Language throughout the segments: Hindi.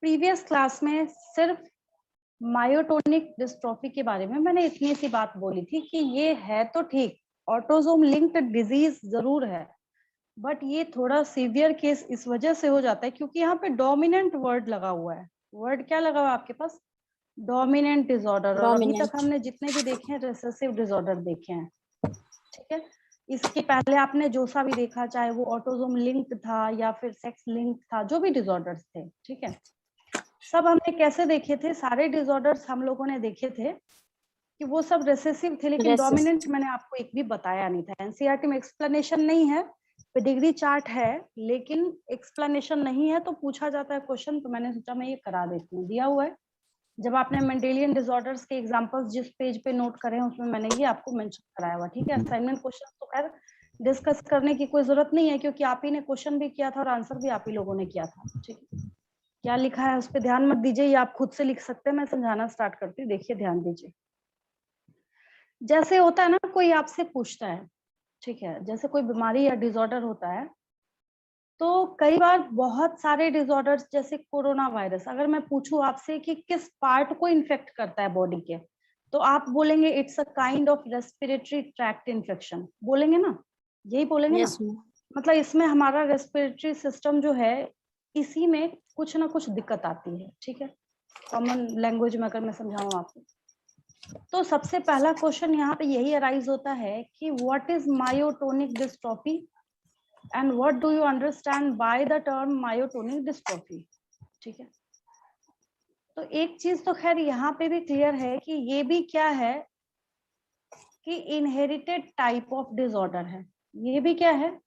प्रीवियस क्लास में सिर्फ मायोटोनिक डिस्ट्रोफी के बारे में मैंने इतनी सी बात बोली थी कि ये है तो ठीक, ऑटोसोम लिंक्ड डिजीज जरूर है, बट ये थोड़ा सीवियर केस इस वजह से हो जाता है क्योंकि यहाँ पे डोमिनेंट वर्ड लगा हुआ है। वर्ड क्या लगा हुआ है आपके पास? Dominant disorder. और अभी तक हमने जितने भी देखे हैं रिसेसिव डिसऑर्डर देखे हैं, ठीक है। इसके पहले आपने जो सा भी देखा, चाहे वो ऑटोसोम लिंक्ड था या फिर सेक्स लिंक्ड था, जो भी डिसऑर्डर्स थे, ठीक है, सब हमने कैसे देखे थे? सारे डिसऑर्डर्स हम लोगों ने देखे थे कि वो सब रेसेसिव थे, लेकिन डोमिनेंट मैंने आपको एक भी बताया नहीं था। एनसीईआरटी में एक्सप्लेनेशन नहीं है, पेडिग्री चार्ट है, लेकिन एक्सप्लेनेशन नहीं है, तो पूछा जाता है क्वेश्चन, तो मैंने सोचा मैं ये करा देती हूँ। दिया हुआ है, जब आपने मेंडेलियन डिसऑर्डर्स के एग्जांपल्स जिस पेज पे नोट करे हैं उसमें मैंने ये आपको मेंशन कराया हुआ, ठीक है। असाइनमेंट क्वेश्चन तो खैर डिस्कस करने की कोई जरूरत नहीं है क्योंकि आप ही ने क्वेश्चन भी किया था और आंसर भी आप ही लोगों ने किया था, ठीक है। क्या लिखा है उस पर ध्यान मत दीजिए, या आप खुद से लिख सकते हैं। मैं समझाना स्टार्ट करती हूँ, देखिए ध्यान दीजिए। जैसे होता है ना, कोई आपसे पूछता है, ठीक है, जैसे कोई बीमारी या डिसऑर्डर होता है, तो कई बार बहुत सारे डिसऑर्डर्स जैसे कोरोना वायरस, अगर मैं पूछूं आपसे कि किस पार्ट को इन्फेक्ट करता है बॉडी के, तो आप बोलेंगे it's a kind of respiratory tract infection, बोलेंगे ना? यही बोलेंगे ना? मतलब इसमें हमारा रेस्पिरेटरी सिस्टम जो है, इसी में कुछ ना कुछ दिक्कत आती है, ठीक है। कॉमन लैंग्वेज में अगर मैं समझाऊं आपको, तो सबसे पहला क्वेश्चन यहाँ पे यही अराइज होता है कि what is myotonic dystrophy and what do you understand by the term myotonic dystrophy, ठीक है। तो एक चीज तो खैर यहाँ पे भी क्लियर है कि ये भी क्या है कि इनहेरिटेड टाइप ऑफ डिसऑर्डर है। ये भी क्या है?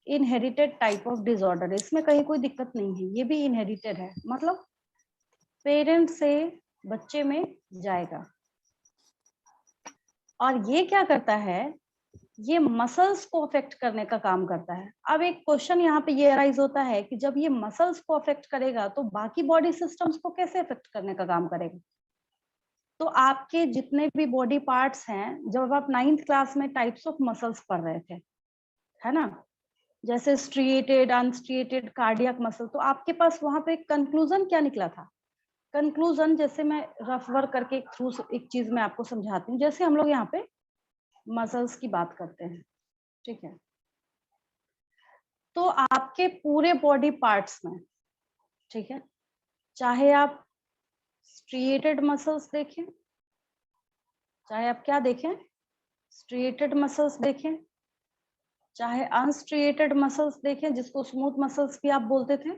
इनहेरिटेड टाइप ऑफ डिसऑर्डर है, इसमें कहीं कोई दिक्कत नहीं है, ये भी इनहेरिटेड है, मतलब पेरेंट से बच्चे में जाएगा। और ये क्या करता है? ये मसल्स को अफेक्ट करने का काम करता है। अब एक क्वेश्चन यहाँ पे ये अराइज होता है कि जब ये मसल्स को अफेक्ट करेगा तो बाकी बॉडी सिस्टम्स को कैसे अफेक्ट करने का काम करेगा? तो आपके जितने भी बॉडी पार्ट्स हैं, जब आप 9th क्लास में टाइप्स ऑफ मसल्स पढ़ रहे थे, है ना, जैसे स्ट्रिएटेड, अनस्ट्रिएटेड, कार्डियक मसल, तो आपके पास वहां पे कंक्लूजन क्या निकला था? कंक्लूजन, जैसे मैं रफ वर्क करके थ्रू एक चीज मैं आपको समझाती हूँ। जैसे हम लोग यहाँ पे मसल्स की बात करते हैं, ठीक है, तो आपके पूरे बॉडी पार्ट्स में, ठीक है, चाहे आप स्ट्रिएटेड मसल्स देखें, चाहे आप क्या देखें, स्ट्रिएटेड मसल्स देखें, चाहे अनस्ट्रिएटेड मसल्स देखें, जिसको स्मूथ मसल्स भी आप बोलते थे,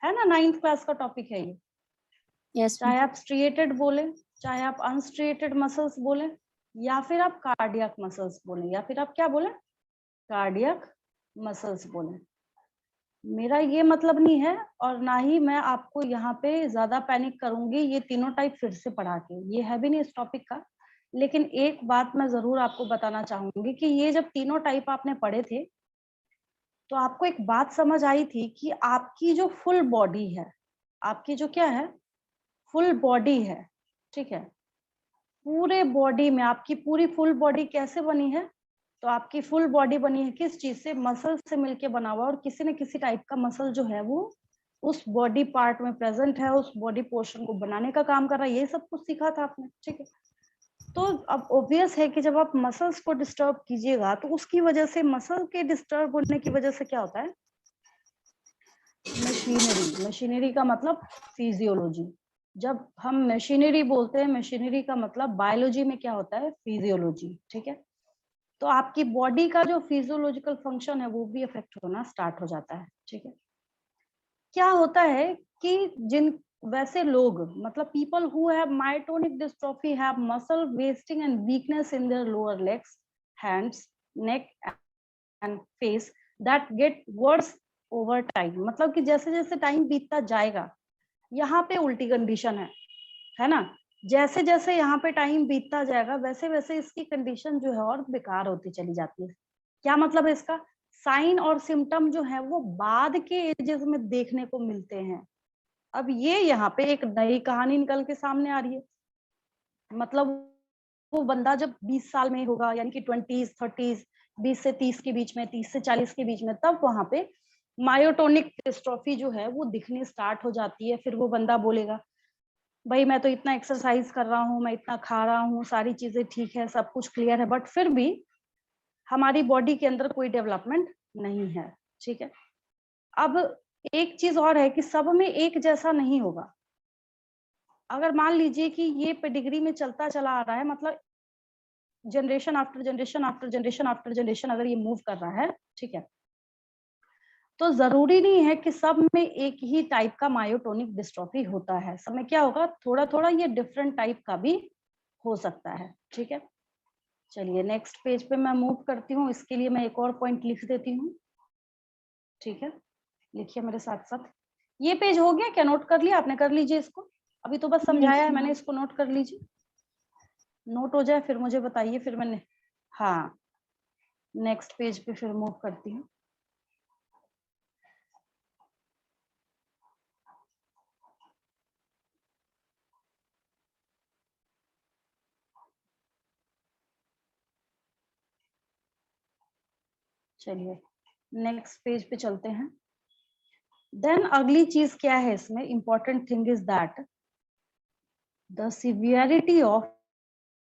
है ना, 9th क्लास का टॉपिक है ये। चाहे आप स्ट्रिएटेड बोले, चाहे आप अनस्ट्रिएटेड मसल्स बोले, या फिर आप कार्डियक मसल्स बोले, या फिर आप क्या बोले, कार्डियक मसल्स बोले। मेरा ये मतलब नहीं है, और ना ही मैं आपको यहाँ पे ज्यादा पैनिक करूंगी ये तीनों टाइप फिर से पढ़ा के, ये है भी नहीं इस टॉपिक का। लेकिन एक बात मैं जरूर आपको बताना चाहूंगी कि ये जब तीनों टाइप आपने पढ़े थे, तो आपको एक बात समझ आई थी कि आपकी जो फुल बॉडी है, आपकी जो क्या है, फुल बॉडी है, ठीक है, पूरे बॉडी में आपकी पूरी फुल बॉडी कैसे बनी है? तो आपकी फुल बॉडी बनी है किस चीज से? मसल से मिलके बना हुआ, और किसी न किसी टाइप का मसल जो है वो उस बॉडी पार्ट में प्रेजेंट है, उस बॉडी पोर्शन को बनाने का काम कर रहा है। ये सब कुछ सीखा था आपने, ठीक है। तो अब ऑब्वियस है कि जब आप मसल्स को डिस्टर्ब कीजिएगा तो उसकी वजह से, मसल के डिस्टर्ब होने की वजह से क्या होता है? मशीनरी। मशीनरी का मतलब फिजियोलॉजी। जब हम मशीनरी बोलते हैं, मशीनरी का मतलब बायोलॉजी में क्या होता है? फिजियोलॉजी, ठीक है। तो आपकी बॉडी का जो फिजियोलॉजिकल फंक्शन है वो भी अफेक्ट होना स्टार्ट हो जाता है, ठीक है। क्या होता है कि जिन वैसे लोग, मतलब people who have myotonic dystrophy have muscle wasting and weakness in their lower legs, hands, neck and face that get worse over time. मतलब कि जैसे जैसे टाइम बीतता जाएगा, यहाँ पे उल्टी कंडीशन है ना, जैसे जैसे यहाँ पे टाइम बीतता जाएगा वैसे वैसे इसकी कंडीशन जो है और बेकार होती चली जाती है। क्या मतलब है इसका? साइन और सिम्टम जो है वो बाद के एजेस में देखने को मिलते हैं। अब ये यहाँ पे एक नई कहानी निकल के सामने आ रही है। मतलब वो बंदा जब 20 साल में होगा, यानी कि 20s 30s, 20 से 30 के बीच में, 30 से 40 के बीच में, तब वहां पे मायोटोनिक डिस्ट्रॉफी जो है वो दिखनी स्टार्ट हो जाती है। फिर वो बंदा बोलेगा भाई मैं तो इतना एक्सरसाइज कर रहा हूँ, मैं इतना खा रहा हूँ, सारी चीजें ठीक है, सब कुछ क्लियर है, बट फिर भी हमारी बॉडी के अंदर कोई डेवलपमेंट नहीं है। ठीक है, अब एक चीज और है कि सब में एक जैसा नहीं होगा। अगर मान लीजिए कि ये पेडिग्री में चलता चला आ रहा है, मतलब generation after generation after generation after generation अगर ये मूव कर रहा है, ठीक है, तो जरूरी नहीं है कि सब में एक ही टाइप का मायोटोनिक डिस्ट्रॉफी होता है। सब में क्या होगा, थोड़ा थोड़ा ये डिफरेंट टाइप का भी हो सकता है। ठीक है, चलिए नेक्स्ट पेज पे मैं मूव करती हूँ। इसके लिए मैं एक और पॉइंट लिख देती हूँ। ठीक है, लिखिए मेरे साथ साथ। ये पेज हो गया क्या, नोट कर लिया आपने? कर लीजिए इसको, अभी तो बस समझाया है मैंने, इसको नोट कर लीजिए। नोट हो जाए फिर मुझे बताइए, फिर मैंने, हाँ, नेक्स्ट पेज पे फिर मूव करती हूँ। चलिए नेक्स्ट पेज पे चलते हैं। देन अगली चीज क्या है इसमें, important thing is that the severity of,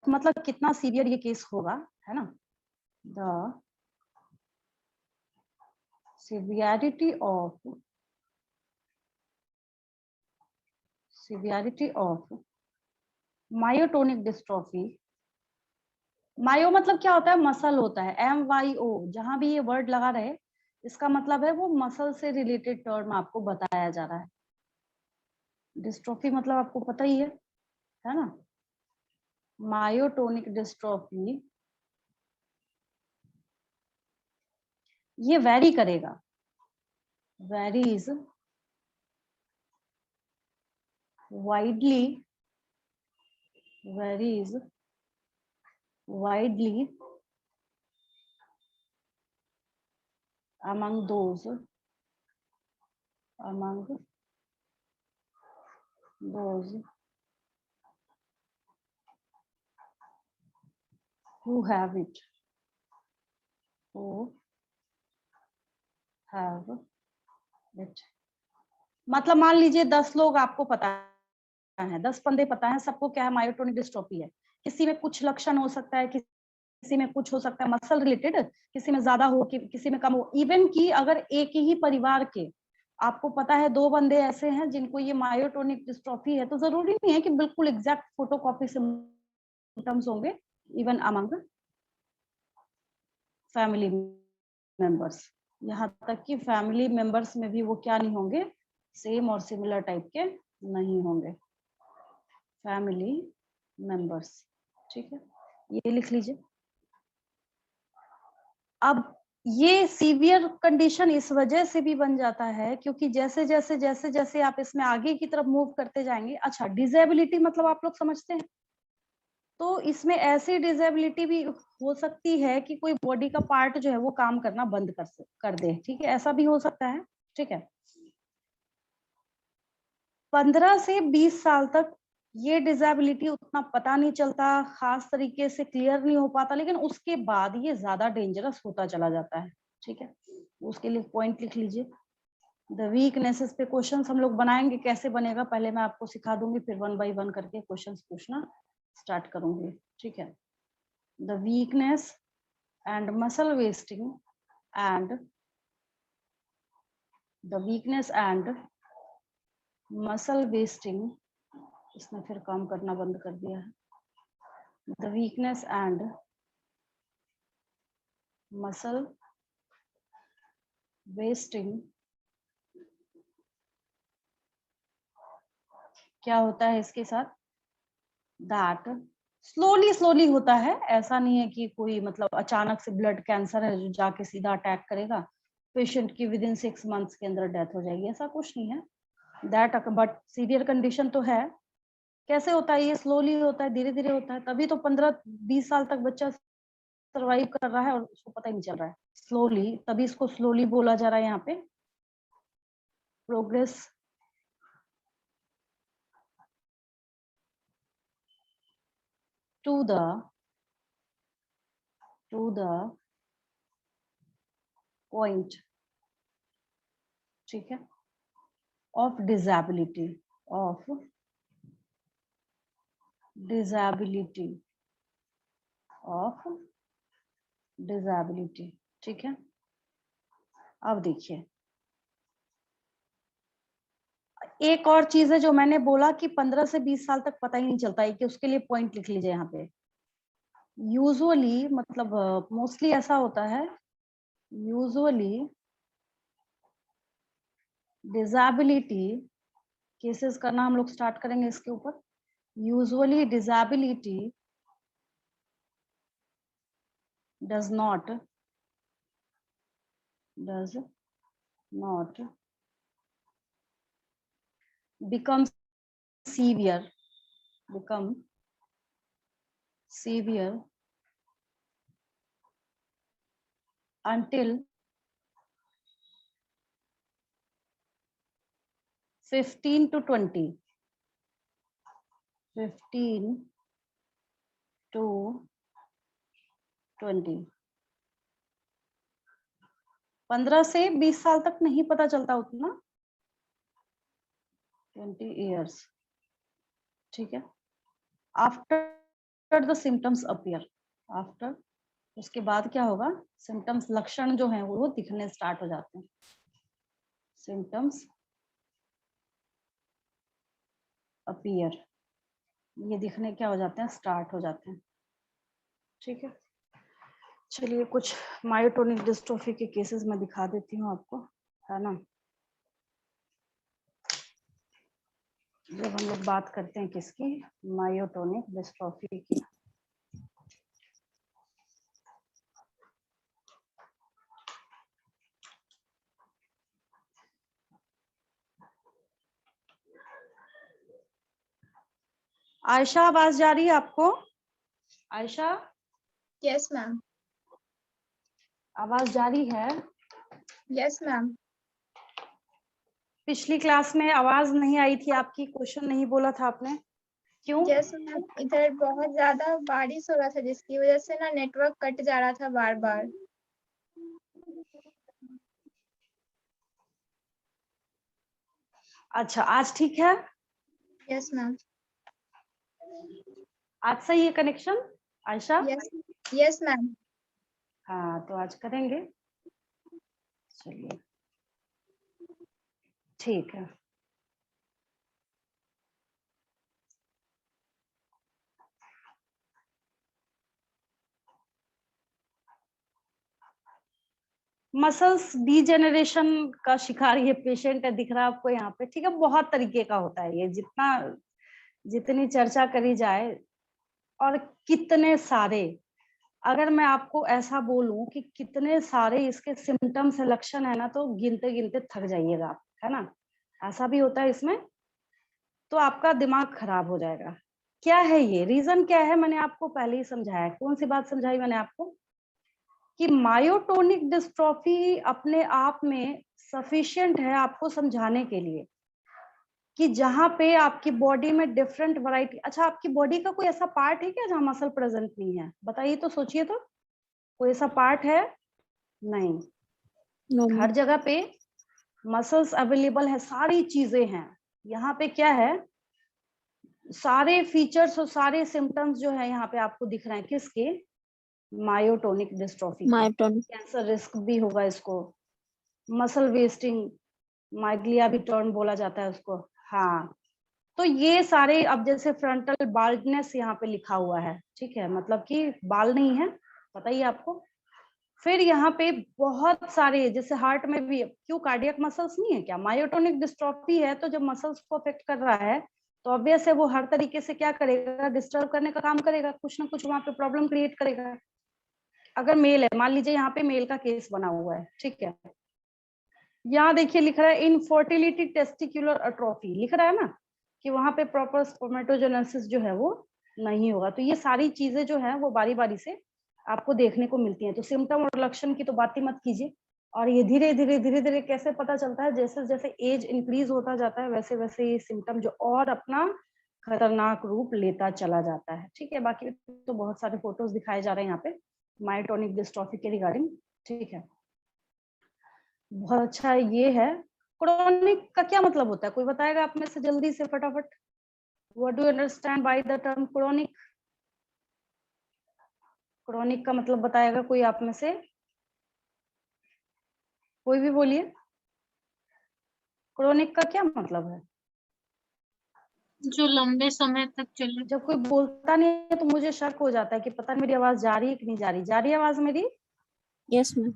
मतलब कितना सीवियर ये केस होगा, है ना, the severity of myotonic dystrophy. Myo मतलब क्या होता है, मसल होता है, MYO, जहां भी ये वर्ड लगा रहे इसका मतलब है वो मसल से रिलेटेड टर्म आपको बताया जा रहा है। डिस्ट्रॉफी मतलब आपको पता ही है ना। मायोटोनिक डिस्ट्रॉफी ये वैरी करेगा, varies widely, varies widely among those who have it, who have it। मतलब मान लीजिए 10 लोग आपको पता है, 10 बंदे पता है सबको क्या है, मायोटोनिक डिस्ट्रोफी है। किसी में कुछ लक्षण हो सकता है, किसी में कुछ हो सकता है मसल रिलेटेड, किसी में ज्यादा हो, किसी में कम हो। इवन की अगर एक ही परिवार के आपको पता है 2 बंदे ऐसे हैं जिनको ये मायोटोनिक डिस्ट्रोफी है, तो जरूरी नहीं है कि बिल्कुल एग्जैक्ट फोटोकॉपी सिम्टम्स होंगे। इवन अमंग फैमिली मेंबर्स, यहाँ तक कि फैमिली मेंबर्स में भी वो क्या नहीं होंगे, सेम और सिमिलर टाइप के नहीं होंगे फैमिली मेंबर्स। ठीक है, ये लिख लीजिए। अब ये सीवियर कंडीशन इस वजह से भी बन जाता है क्योंकि जैसे जैसे जैसे जैसे आप इसमें आगे की तरफ मूव करते जाएंगे। अच्छा, डिसेबिलिटी मतलब आप लोग समझते हैं, तो इसमें ऐसी डिसेबिलिटी भी हो सकती है कि कोई बॉडी का पार्ट जो है वो काम करना बंद कर दे। ठीक है, ऐसा भी हो सकता है। ठीक है, 15 से 20 साल तक ये डिसेबिलिटी उतना पता नहीं चलता, खास तरीके से क्लियर नहीं हो पाता, लेकिन उसके बाद ये ज्यादा डेंजरस होता चला जाता है। ठीक है, उसके लिए पॉइंट लिख लीजिए। द वीकनेसेस पे क्वेश्चंस हम लोग बनाएंगे, कैसे बनेगा पहले मैं आपको सिखा दूंगी, फिर 1 बाय 1 करके क्वेश्चंस पूछना स्टार्ट करूंगी। ठीक है, the weakness and muscle wasting and the weakness and muscle wasting, इसने फिर काम करना बंद कर दिया है। The weakness and muscle wasting क्या होता है इसके साथ, दैट स्लोली स्लोली होता है। ऐसा नहीं है कि कोई मतलब अचानक से ब्लड कैंसर है जो जाके सीधा अटैक करेगा, पेशेंट की विद इन 6 मंथ्स के अंदर डेथ हो जाएगी, ऐसा कुछ नहीं है। दैट बट सीवियर कंडीशन तो है। कैसे होता है, ये स्लोली होता है, धीरे धीरे होता है, तभी तो 15-20 साल तक बच्चा सरवाइव कर रहा है और उसको पता ही नहीं चल रहा है। स्लोली, तभी इसको स्लोली बोला जा रहा है यहाँ पे। प्रोग्रेस टू द पॉइंट ठीक है, of disability, of disability, of disability. ठीक है, अब देखिए एक और चीज है जो मैंने बोला कि 15 से 20 साल तक पता ही नहीं चलता है, कि उसके लिए पॉइंट लिख लीजिए यहाँ पे। यूजुअली मतलब मोस्टली ऐसा होता है, यूजुअली डिसेबिलिटी केसेस करना हम लोग स्टार्ट करेंगे इसके ऊपर। Usually disability does not become severe until 15 to 20 15 to 20 15 से 20 साल तक नहीं पता चलता उतना, 20 years। ठीक है, after the symptoms appear, after उसके बाद क्या होगा, सिम्टम्स लक्षण जो हैं वो दिखने स्टार्ट हो जाते हैं, सिम्टम्स अपीयर, ये दिखने क्या हो जाते हैं, स्टार्ट हो जाते हैं। ठीक है, चलिए कुछ मायोटोनिक डिस्ट्रोफी के केसेस में दिखा देती हूँ आपको, है ना। जब हम लोग बात करते हैं किसकी, मायोटोनिक डिस्ट्रोफी की, आयशा आवाज जा रही है आपको? आयशा? Yes ma'am. आवाज जा रही है? Yes ma'am. पिछली क्लास में आवाज नहीं आई थी आपकी, क्वेश्चन नहीं बोला था आपने, क्यों? यस मैम, इधर बहुत ज्यादा बारिश हो रहा था जिसकी वजह से ना नेटवर्क कट जा रहा था बार बार। अच्छा, आज ठीक है? Yes ma'am. आज सही है connection Ayesha? Yes yes ma'am. हाँ तो आज करेंगे, चलिए ठीक है। मसल्स डीजेनरेशन का शिकार ये पेशेंट है, दिख रहा है आपको यहाँ पे, ठीक है। बहुत तरीके का होता है ये, जितनी चर्चा करी जाए, और कितने सारे, अगर मैं आपको ऐसा बोलूं कि कितने सारे इसके सिम्टम्स है, लक्षण है ना, तो गिनते गिनते थक जाइएगा आप, है ना। ऐसा भी होता है इसमें, तो आपका दिमाग खराब हो जाएगा। क्या है ये रीजन, क्या है, मैंने आपको पहले ही समझाया। कौन सी बात समझाई मैंने आपको, कि मायोटोनिक डिस्ट्रॉफी अपने आप में सफिशिएंट है आपको समझाने के लिए कि जहां पे आपकी बॉडी में डिफरेंट वैरायटी। अच्छा, आपकी बॉडी का कोई ऐसा पार्ट है क्या जहां मसल प्रेजेंट नहीं है, बताइए तो, सोचिए तो, कोई ऐसा पार्ट है? नहीं, हर जगह पे मसल्स अवेलेबल है, सारी चीजें हैं। यहाँ पे क्या है, सारे फीचर्स और सारे सिम्टम्स जो है यहाँ पे आपको दिख रहे हैं, किसके, मायोटोनिक डिस्ट्रॉफी के। कैंसर रिस्क भी होगा इसको, मसल वेस्टिंग, माइग्लिया भी टर्म बोला जाता है उसको। हाँ, तो ये सारे, अब जैसे फ्रंटल बाल्डनेस यहाँ पे लिखा हुआ है, ठीक है, मतलब कि बाल नहीं है, पता ही आपको। फिर यहाँ पे बहुत सारे, जैसे हार्ट में भी, क्यों, कार्डियक मसल्स नहीं है क्या, मायोटोनिक डिस्ट्रॉफी है, तो जब मसल्स को अफेक्ट कर रहा है तो ऑब्वियस है वो हर तरीके से क्या करेगा, डिस्टर्ब करने का काम करेगा, कुछ ना कुछ वहां पे प्रॉब्लम क्रिएट करेगा। अगर मेल है, मान लीजिए यहाँ पे मेल का केस बना हुआ है, ठीक है, यहाँ देखिए लिख रहा है इनफर्टिलिटी टेस्टिकुलर अट्रोफी, लिख रहा है ना, कि वहां पे प्रॉपर स्पर्मेटोजेनेसिस जो है वो नहीं होगा। तो ये सारी चीजें जो है वो बारी बारी से आपको देखने को मिलती हैं। तो सिम्टम और लक्षण की तो बात ही मत कीजिए। और ये धीरे धीरे कैसे पता चलता है, जैसे जैसे एज इंक्रीज होता जाता है वैसे वैसे ये सिम्टम जो और अपना खतरनाक रूप लेता चला जाता है। ठीक है, बाकी तो बहुत सारे फोटोज दिखाए जा रहे हैं यहाँ पे मायोटोनिक डिस्ट्रॉफी के रिगार्डिंग। ठीक है, बहुत अच्छा ये है। क्रोनिक का क्या मतलब होता है, कोई बताएगा आप में से जल्दी से फटाफट? What do you understand by the term chronic? Chronic का मतलब बताएगा कोई आप में से? कोई भी बोलिए, क्रोनिक का क्या मतलब है? जो लंबे समय तक चले। जब कोई बोलता नहीं है तो मुझे शक हो जाता है कि पता नहीं मेरी आवाज जा रही है कि नहीं जा रही। जा रही है आवाज मेरी? Yes ma'am.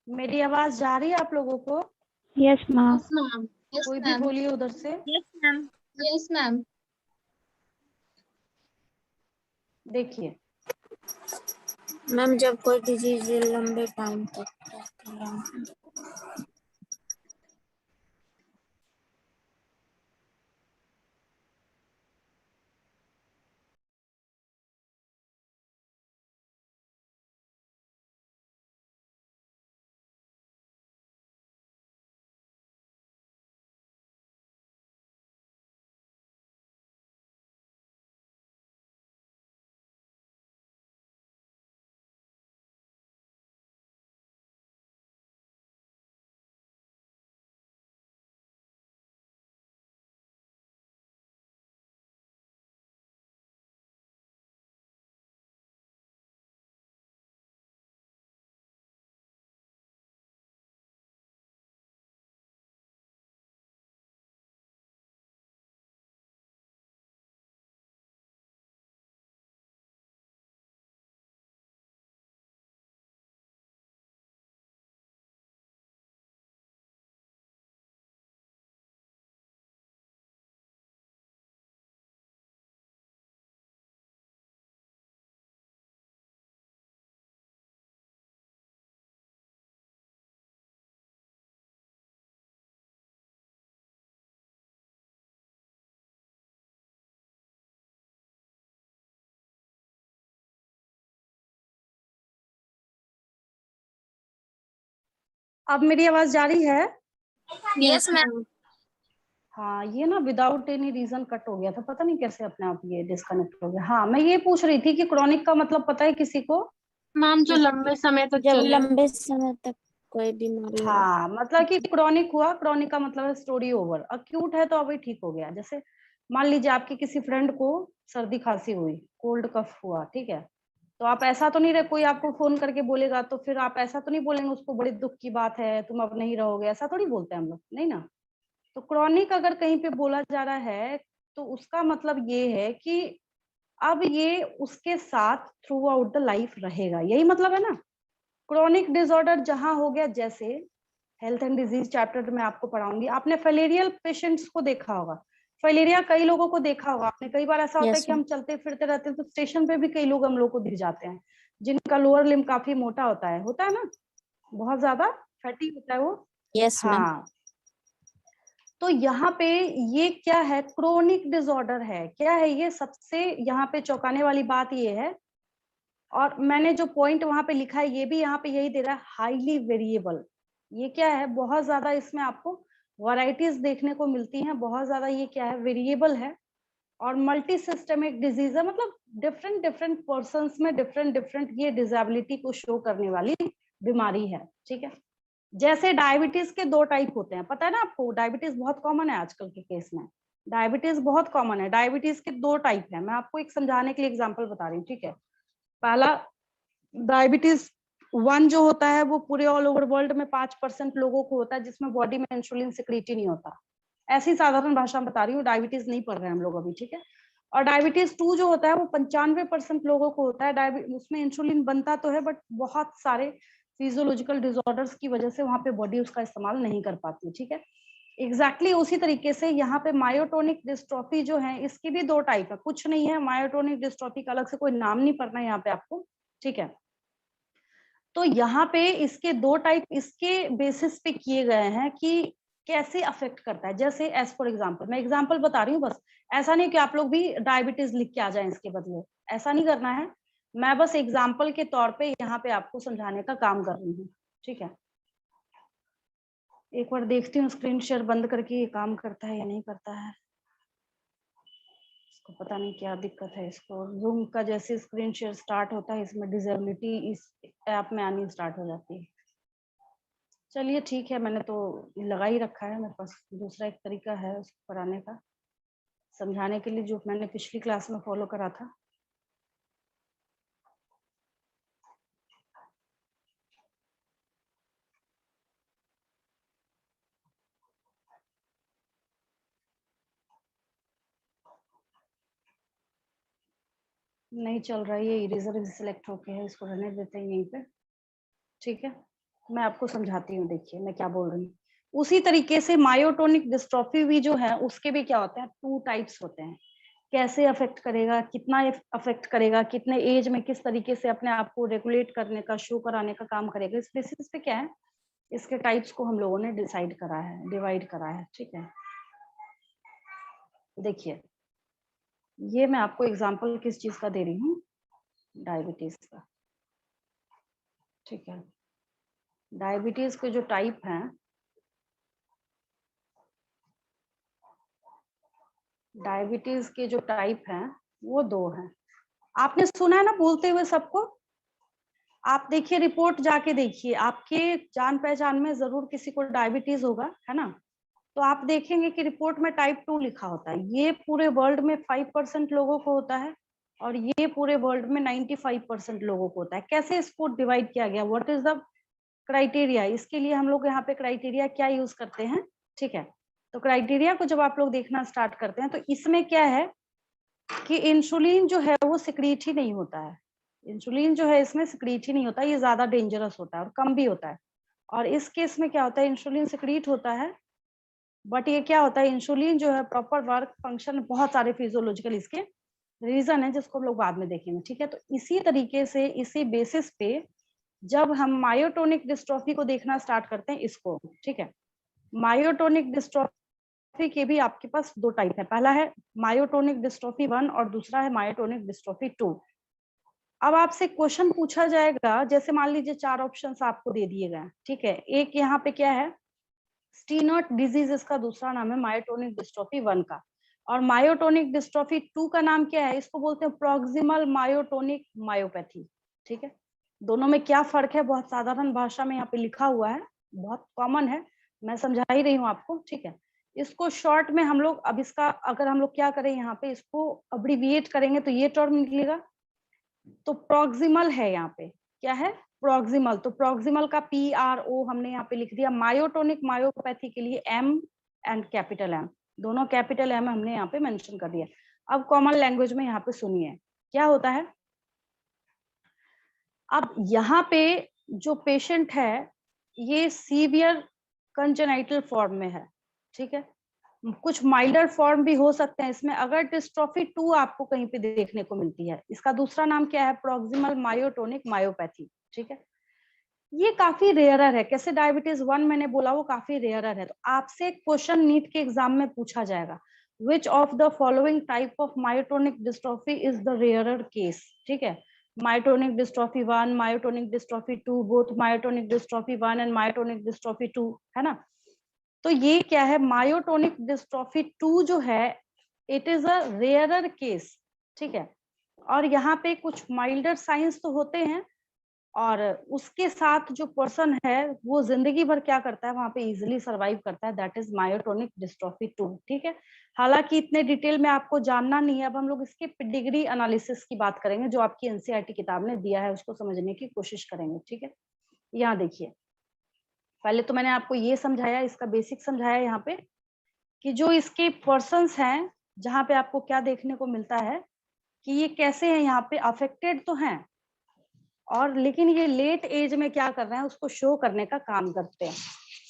मेरी आवाज जा रही है आप लोगों को? Yes ma'am. Yes ma'am. Yes कोई भी मैम। बोलिए उधर से। Yes ma'am. Yes ma'am. देखिए, मैम जब कोई डिजीज लंबे टाइम तक रहती है। अब मेरी आवाज जा रही है? Yes ma'am. हाँ, ये ना विदाउट एनी रीजन कट हो गया था, पता नहीं कैसे अपने आप ये डिस्कनेक्ट हो गया। हाँ, मैं ये पूछ रही थी कि क्रोनिक का मतलब पता है किसी को? मैम जो लंबे समय तक जब चले। लंबे समय तक कोई बीमारी हो। हाँ, मतलब कि क्रोनिक हुआ, क्रोनिक का मतलब है स्टोरी ओवर। अक्यूट है तो अभी ठीक हो गया। जैसे मान लीजिए आपके किसी फ्रेंड को सर्दी खांसी हुई, कोल्ड कफ हुआ, ठीक है, तो आप ऐसा तो नहीं रहे, कोई आपको फोन करके बोलेगा तो फिर आप ऐसा तो नहीं बोलेंगे उसको बड़ी दुख की बात है तुम अब नहीं रहोगे, ऐसा थोड़ी बोलते हैं हम लोग, नहीं ना। तो क्रॉनिक अगर कहीं पे बोला जा रहा है तो उसका मतलब ये है कि अब ये उसके साथ थ्रू आउट द लाइफ रहेगा, यही मतलब है ना। क्रोनिक डिसऑर्डर जहां हो गया, जैसे हेल्थ एंड डिजीज चैप्टर में आपको पढ़ाऊंगी, आपने फलेरियल पेशेंट्स को देखा होगा। फलेरिया कई लोगों को देखा होगा आपने, कई बार ऐसा होता है यस कि मैम। हम चलते फिरते रहते हैं तो स्टेशन पे भी कई लोग हम लोग को दिख जाते हैं जिनका लोअर लिम्ब काफी मोटा होता है ना, बहुत ज्यादा फैटी होता है वो। Yes ma'am. हाँ, तो यहाँ पे ये क्या है, क्रोनिक डिसऑर्डर है। क्या है ये, सबसे यहाँ पे चौंकाने वाली बात ये है, और मैंने जो पॉइंट वहां पे लिखा है ये भी यहाँ पे यही दे रहा है, हाईली वेरिएबल। ये क्या है, बहुत ज्यादा इसमें आपको वैरायटीज देखने को मिलती हैं, बहुत ज्यादा ये क्या है, वेरिएबल है। और मल्टी सिस्टमिक डिजीज है, मतलब डिफरेंट डिफरेंट पर्सन में डिफरेंट डिफरेंट ये डिजेबिलिटी को शो करने वाली बीमारी है, ठीक है। जैसे डायबिटीज के दो टाइप होते हैं, पता है ना आपको, डायबिटीज बहुत कॉमन है आजकल के केस में। डायबिटीज बहुत कॉमन है, डायबिटीज के दो टाइप है, मैं आपको एक समझाने के लिए एग्जांपल बता रही हूँ, ठीक है। पहला डायबिटीज 1 जो होता है वो पूरे ऑल ओवर वर्ल्ड में 5% लोगों को होता है जिसमें बॉडी में इंसुलिन सिक्रीट ही नहीं होता। ऐसी साधारण भाषा में बता रही हूँ, डायबिटीज नहीं पढ़ रहे हैं हम लोग अभी, ठीक है। और डायबिटीज 2 जो होता है वो 95% लोगों को होता है, उसमें इंसुलिन बनता तो है बट बहुत सारे फिजियोलॉजिकल डिसऑर्डर्स की वजह से वहां पे बॉडी उसका इस्तेमाल नहीं कर पाती, ठीक है। एग्जैक्टली उसी तरीके से यहाँ पे मायोटोनिक डिस्ट्रोफी जो है इसकी भी दो टाइप है, कुछ नहीं है, मायोटोनिक डिस्ट्रोफी का अलग से कोई नाम नहीं पढ़ना है यहाँ पे आपको, ठीक है। तो यहाँ पे इसके दो टाइप इसके बेसिस पे किए गए हैं कि कैसे अफेक्ट करता है। जैसे एज फॉर एग्जांपल, मैं एग्जांपल बता रही हूँ बस, ऐसा नहीं कि आप लोग भी डायबिटीज लिख के आ जाएं इसके बदले, ऐसा नहीं करना है। मैं बस एग्जांपल के तौर पे यहाँ पे आपको समझाने का काम कर रही हूँ, ठीक है। एक बार देखती हूँ स्क्रीन शेयर बंद करके ये काम करता है या नहीं करता है। इसको पता नहीं क्या दिक्कत है, इसको जूम का जैसे स्क्रीन शेयर स्टार्ट होता है इसमें डिसेबिलिटी इस ऐप में आनी स्टार्ट हो जाती है। चलिए ठीक है, मैंने तो लगा ही रखा है, मेरे पास दूसरा एक तरीका है उसको कराने का, समझाने के लिए, जो मैंने पिछली क्लास में फॉलो करा था। नहीं चल रहा है ये, इरेजर सिलेक्ट होके है, इसको रहने देते हैं यहीं पे। ठीक है, मैं आपको समझाती हूँ, देखिए मैं क्या बोल रही हूँ। उसी तरीके से मायोटोनिक डिस्ट्रॉफी भी जो है उसके भी क्या होते हैं, 2 टाइप्स होते हैं। कैसे अफेक्ट करेगा, कितना अफेक्ट करेगा, कितने एज में किस तरीके से अपने आप को रेगुलेट करने का, शो कराने का काम करेगा, इस बेसिस पे क्या है, इसके टाइप्स को हम लोगों ने डिसाइड करा है, डिवाइड करा है। ठीक है, देखिए ये मैं आपको एग्जांपल किस चीज का दे रही हूँ, डायबिटीज का। ठीक है, डायबिटीज के जो टाइप हैं, डायबिटीज के जो टाइप हैं वो 2 हैं। आपने सुना है ना बोलते हुए सबको, आप देखिए रिपोर्ट जाके देखिए, आपके जान पहचान में जरूर किसी को डायबिटीज होगा, है ना, तो आप देखेंगे कि रिपोर्ट में टाइप 2 लिखा होता है। ये पूरे वर्ल्ड में 5% लोगों को होता है और ये पूरे वर्ल्ड में 95% लोगों को होता है। कैसे इसको डिवाइड किया गया, व्हाट इज द क्राइटेरिया, इसके लिए हम लोग यहाँ पे क्राइटेरिया क्या यूज करते हैं। ठीक है, तो क्राइटेरिया को जब आप लोग देखना स्टार्ट करते हैं तो इसमें क्या है कि इंसुलिन जो है वो सिक्रीट ही नहीं होता है। इंसुलिन जो है इसमें सिक्रीट ही नहीं होता, ये ज्यादा डेंजरस होता है और कम भी होता है। और इस केस में क्या होता है, इंसुलिन सिक्रीट होता है, बट ये क्या होता है, इंसुलिन जो है प्रॉपर वर्क फंक्शन, बहुत सारे फिजियोलॉजिकल इसके रीजन है जिसको हम लोग बाद में देखेंगे। ठीक है, तो इसी तरीके से इसी बेसिस पे जब हम मायोटोनिक डिस्ट्रॉफी को देखना स्टार्ट करते हैं इसको, ठीक है, मायोटोनिक डिस्ट्रॉफी के भी आपके पास 2 टाइप है। पहला है मायोटोनिक डिस्ट्रॉफी 1 और दूसरा है मायोटोनिक डिस्ट्रॉफी 2। अब आपसे क्वेश्चन पूछा जाएगा, जैसे मान लीजिए 4 ऑप्शंस आपको दे दिए गए, ठीक है, एक यहाँ पे क्या है, स्टीनर्ट डिजीज, इसका दूसरा नाम है मायोटोनिक डिस्ट्रॉफी 1 का, और मायोटोनिक डिस्ट्रॉफी 2 का नाम क्या है, इसको बोलते हैं प्रॉक्सिमल मायोटोनिक मायोपैथी। ठीक है, दोनों में क्या फर्क है, बहुत साधारण भाषा में यहाँ पे लिखा हुआ है, बहुत कॉमन है, मैं समझा ही रही हूँ आपको। ठीक है, इसको शॉर्ट में हम लोग, अब इसका अगर हम लोग क्या करें, यहाँ पे इसको अब्रीविएट करेंगे तो ये टर्म निकलेगा, तो प्रॉक्सिमल है यहाँ पे, क्या है, प्रॉक्सिमल। तो प्रॉक्सिमल का PRO हमने यहाँ पे लिख दिया। मायोटोनिक मायोपैथी के लिए M एंड कैपिटल M, दोनों कैपिटल M हमने यहाँ पे मेंशन कर दिया। अब कॉमन लैंग्वेज में यहाँ पे सुनिए क्या होता है। अब यहाँ पे जो पेशेंट है ये सीवियर कंजेनाइटल फॉर्म में है। ठीक है, कुछ माइल्डर फॉर्म भी हो सकते हैं इसमें। अगर डिस्ट्रॉफी 2 आपको कहीं पे देखने को मिलती है, इसका दूसरा नाम क्या है, प्रॉक्सिमल मायोटोनिक मायोपैथी। ठीक है, ये काफी रेयरर है, कैसे डायबिटीज 1 मैंने बोला वो काफी रेयरर है। तो आपसे एक क्वेश्चन नीट के एग्जाम में पूछा जाएगा, which of the following type of myotonic dystrophy is the rarer case. ठीक है, myotonic dystrophy 1, myotonic dystrophy 2, both myotonic dystrophy 1 and myotonic dystrophy 2, है ना। तो ये क्या है, मायोटोनिक डिस्ट्रॉफी 2 जो है it is a rarer case. ठीक है, और यहाँ पे कुछ माइल्डर साइंस तो होते हैं, और उसके साथ जो पर्सन है वो जिंदगी भर क्या करता है, वहां पे इजिली सरवाइव करता है, दैट इज मायोटोनिक डिस्ट्रॉफी 2। ठीक है, हालांकि इतने डिटेल में आपको जानना नहीं है। अब हम लोग इसके पेडिग्री एनालिसिस की बात करेंगे, जो आपकी एनसीईआरटी किताब ने दिया है उसको समझने की कोशिश करेंगे। ठीक है, यहाँ देखिए, पहले तो मैंने आपको ये समझाया, इसका बेसिक समझाया यहाँ पे, कि जो इसके पर्सन्स हैं, जहाँ पे आपको क्या देखने को मिलता है कि ये कैसे हैं, यहाँ पे अफेक्टेड तो हैं, और लेकिन ये लेट एज में क्या कर रहे हैं उसको शो करने का काम करते हैं।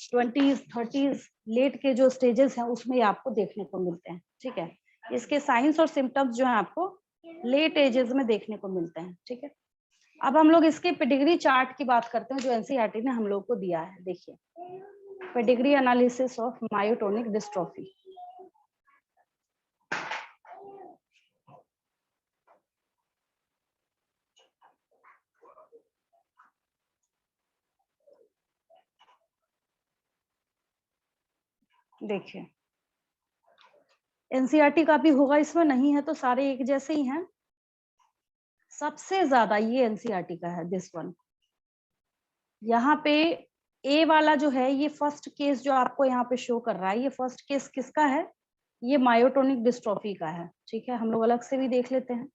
20s 30s लेट के जो स्टेजेस हैं उसमें ये आपको देखने को मिलते हैं। ठीक है, इसके साइंस और सिम्टम्स जो है आपको लेट एजेस में देखने को मिलते हैं। ठीक है, अब हम लोग इसके पेडिग्री चार्ट की बात करते हैं जो एनसीईआरटी ने हम लोग को दिया है। देखिए, pedigree analysis of myotonic dystrophy. देखिए, एनसीईआरटी का भी होगा इसमें, नहीं है तो सारे एक जैसे ही हैं। सबसे ज्यादा ये एनसीईआरटी का है, दिस वन। यहाँ पे ए वाला जो है, ये फर्स्ट केस जो आपको यहाँ पे शो कर रहा है, ये फर्स्ट केस किसका है? ये मायोटोनिक डिस्ट्रोफी का है। ठीक है, हम लोग अलग से भी देख लेते हैं।